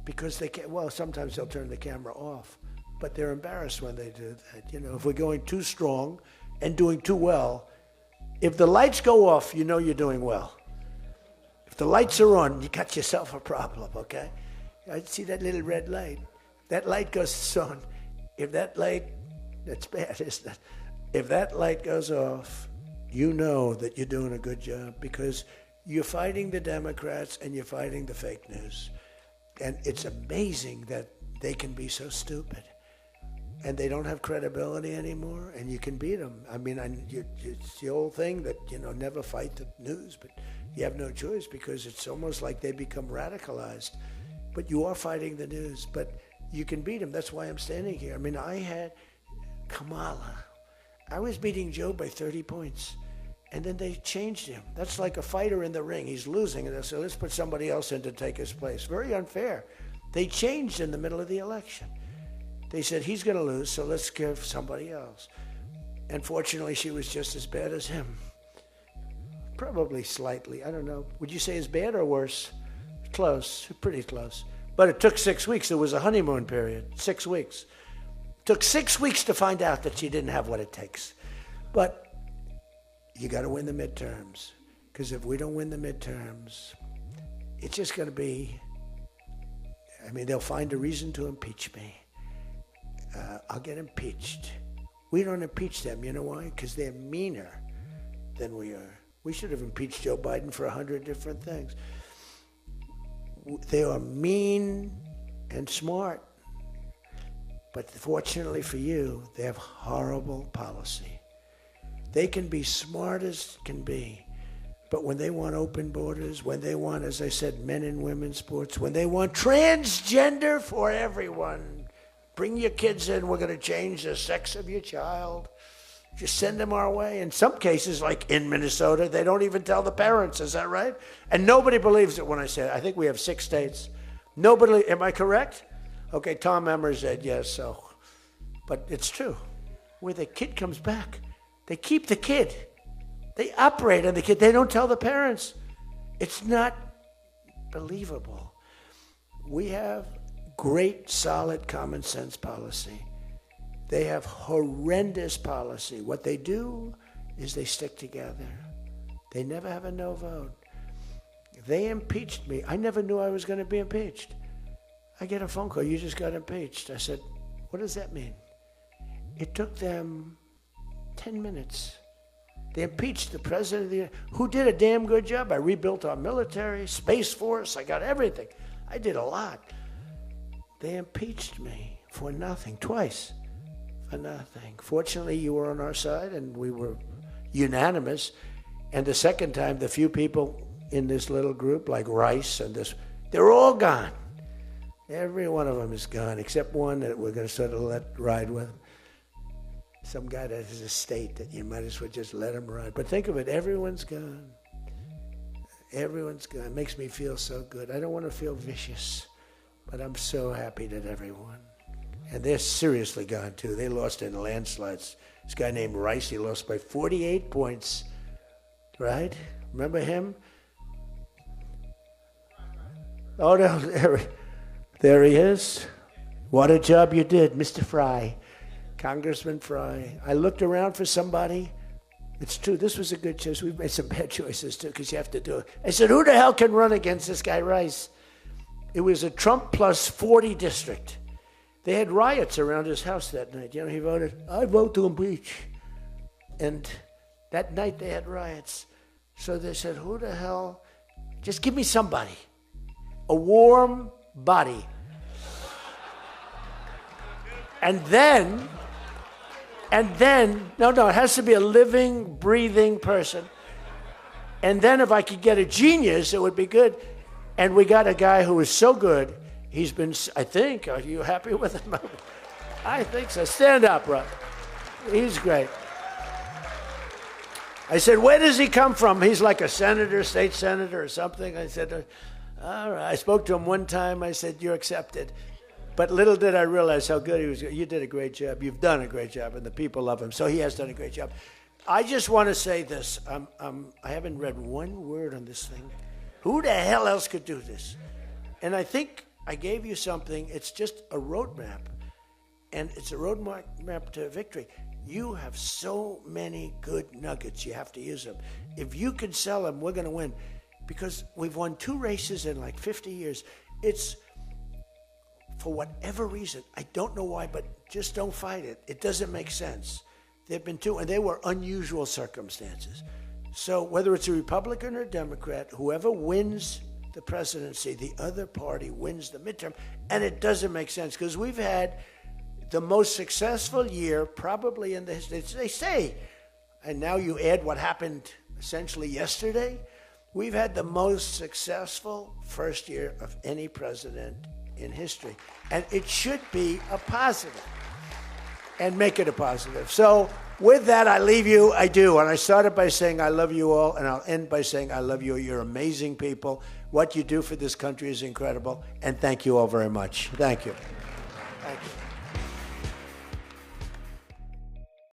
Because they can't, sometimes they'll turn the camera off, but they're embarrassed when they do that. If we're going too strong and doing too well, if the lights go off, you're doing well. If the lights are on, you got yourself a problem, okay? I see that little red light. That light goes on. If that light, that's bad, isn't it? If that light goes off, you know that you're doing a good job because you're fighting the Democrats and you're fighting the fake news. And it's amazing that they can be so stupid. And they don't have credibility anymore, and you can beat them. I mean, it's the old thing that, never fight the news, but you have no choice because it's almost like they become radicalized. But you are fighting the news, but you can beat them. That's why I'm standing here. I mean, I had Kamala. I was beating Joe by 30 points. And then they changed him. That's like a fighter in the ring. He's losing, and they said, let's put somebody else in to take his place. Very unfair. They changed in the middle of the election. They said, he's going to lose, so let's give somebody else. And fortunately, she was just as bad as him. Probably slightly. I don't know. Would you say as bad or worse? Close. Pretty close. But it took 6 weeks. There was a honeymoon period. 6 weeks. It took 6 weeks to find out that she didn't have what it takes. But you got to win the midterms, because if we don't win the midterms, it's just going to be, they'll find a reason to impeach me. I'll get impeached. We don't impeach them. You know why? Because they're meaner. than we are. We should have impeached Joe Biden for 100 different things. They are mean and smart. But fortunately for you, they have horrible policy. They can be smart as can be, but when they want open borders, when they want, as I said, men and women sports, when they want transgender for everyone, bring your kids in, we're going to change the sex of your child. Just send them our way. In some cases, like in Minnesota, they don't even tell the parents. Is that right? And nobody believes it when I say it. I think we have 6 states. Nobody, am I correct? Okay, Tom Emmer said yes, so. But it's true. Where the kid comes back, they keep the kid. They operate on the kid. They don't tell the parents. It's not believable. We have great, solid common sense policy. They have horrendous policy. What they do is they stick together. They never have a no vote. They impeached me. I never knew I was going to be impeached. I get a phone call, you just got impeached. I said, what does that mean? It took them 10 minutes. They impeached the president of the, who did a damn good job. I rebuilt our military, Space Force, I got everything. I did a lot. They impeached me for nothing, twice, for nothing. Fortunately, you were on our side and we were unanimous. And the second time, the few people in this little group, like Rice and this, they're all gone. Every one of them is gone, except one that we're going to sort of let ride with. Some guy that has a state that you might as well just let him ride. But think of it, everyone's gone. Everyone's gone. It makes me feel so good. I don't want to feel vicious, but I'm so happy that everyone. And they're seriously gone, too. They lost in landslides. This guy named Rice, he lost by 48 points, right? Remember him? Oh, no, there he is. What a job you did, Mr. Fry. Congressman Fry. I looked around for somebody. It's true, this was a good choice. We've made some bad choices, too, because you have to do it. I said, who the hell can run against this guy, Rice? It was a Trump plus 40 district. They had riots around his house that night. You know, he voted, I vote to impeach. And that night they had riots. So they said, who the hell? Just give me somebody. A warm body. And then, no, it has to be a living, breathing person. And then if I could get a genius, it would be good. And we got a guy who is so good. He's been, I think, are you happy with him? I think so. Stand up, bro. He's great. I said, where does he come from? He's like a senator, state senator or something. I said, all right. I spoke to him one time. I said, you're accepted. But little did I realize how good he was. You did a great job. You've done a great job, and the people love him. So he has done a great job. I just want to say this. I haven't read one word on this thing. Who the hell else could do this? And I think I gave you something. It's just a roadmap, and it's a roadmap to victory. You have so many good nuggets. You have to use them. If you can sell them, we're going to win, because we've won 2 races in like 50 years. It's, for whatever reason, I don't know why, but just don't fight it. It doesn't make sense. There've been 2, and they were unusual circumstances. So whether it's a Republican or a Democrat, whoever wins the presidency, the other party wins the midterm, and it doesn't make sense, because we've had the most successful year probably in the history, they say, and now you add what happened essentially yesterday, we've had the most successful first year of any president in history. And it should be a positive, and make it a positive. So with that, I leave you. I do. And I started by saying I love you all, and I'll end by saying I love you. You're amazing people. What you do for this country is incredible. And thank you all very much. Thank you. Thank you.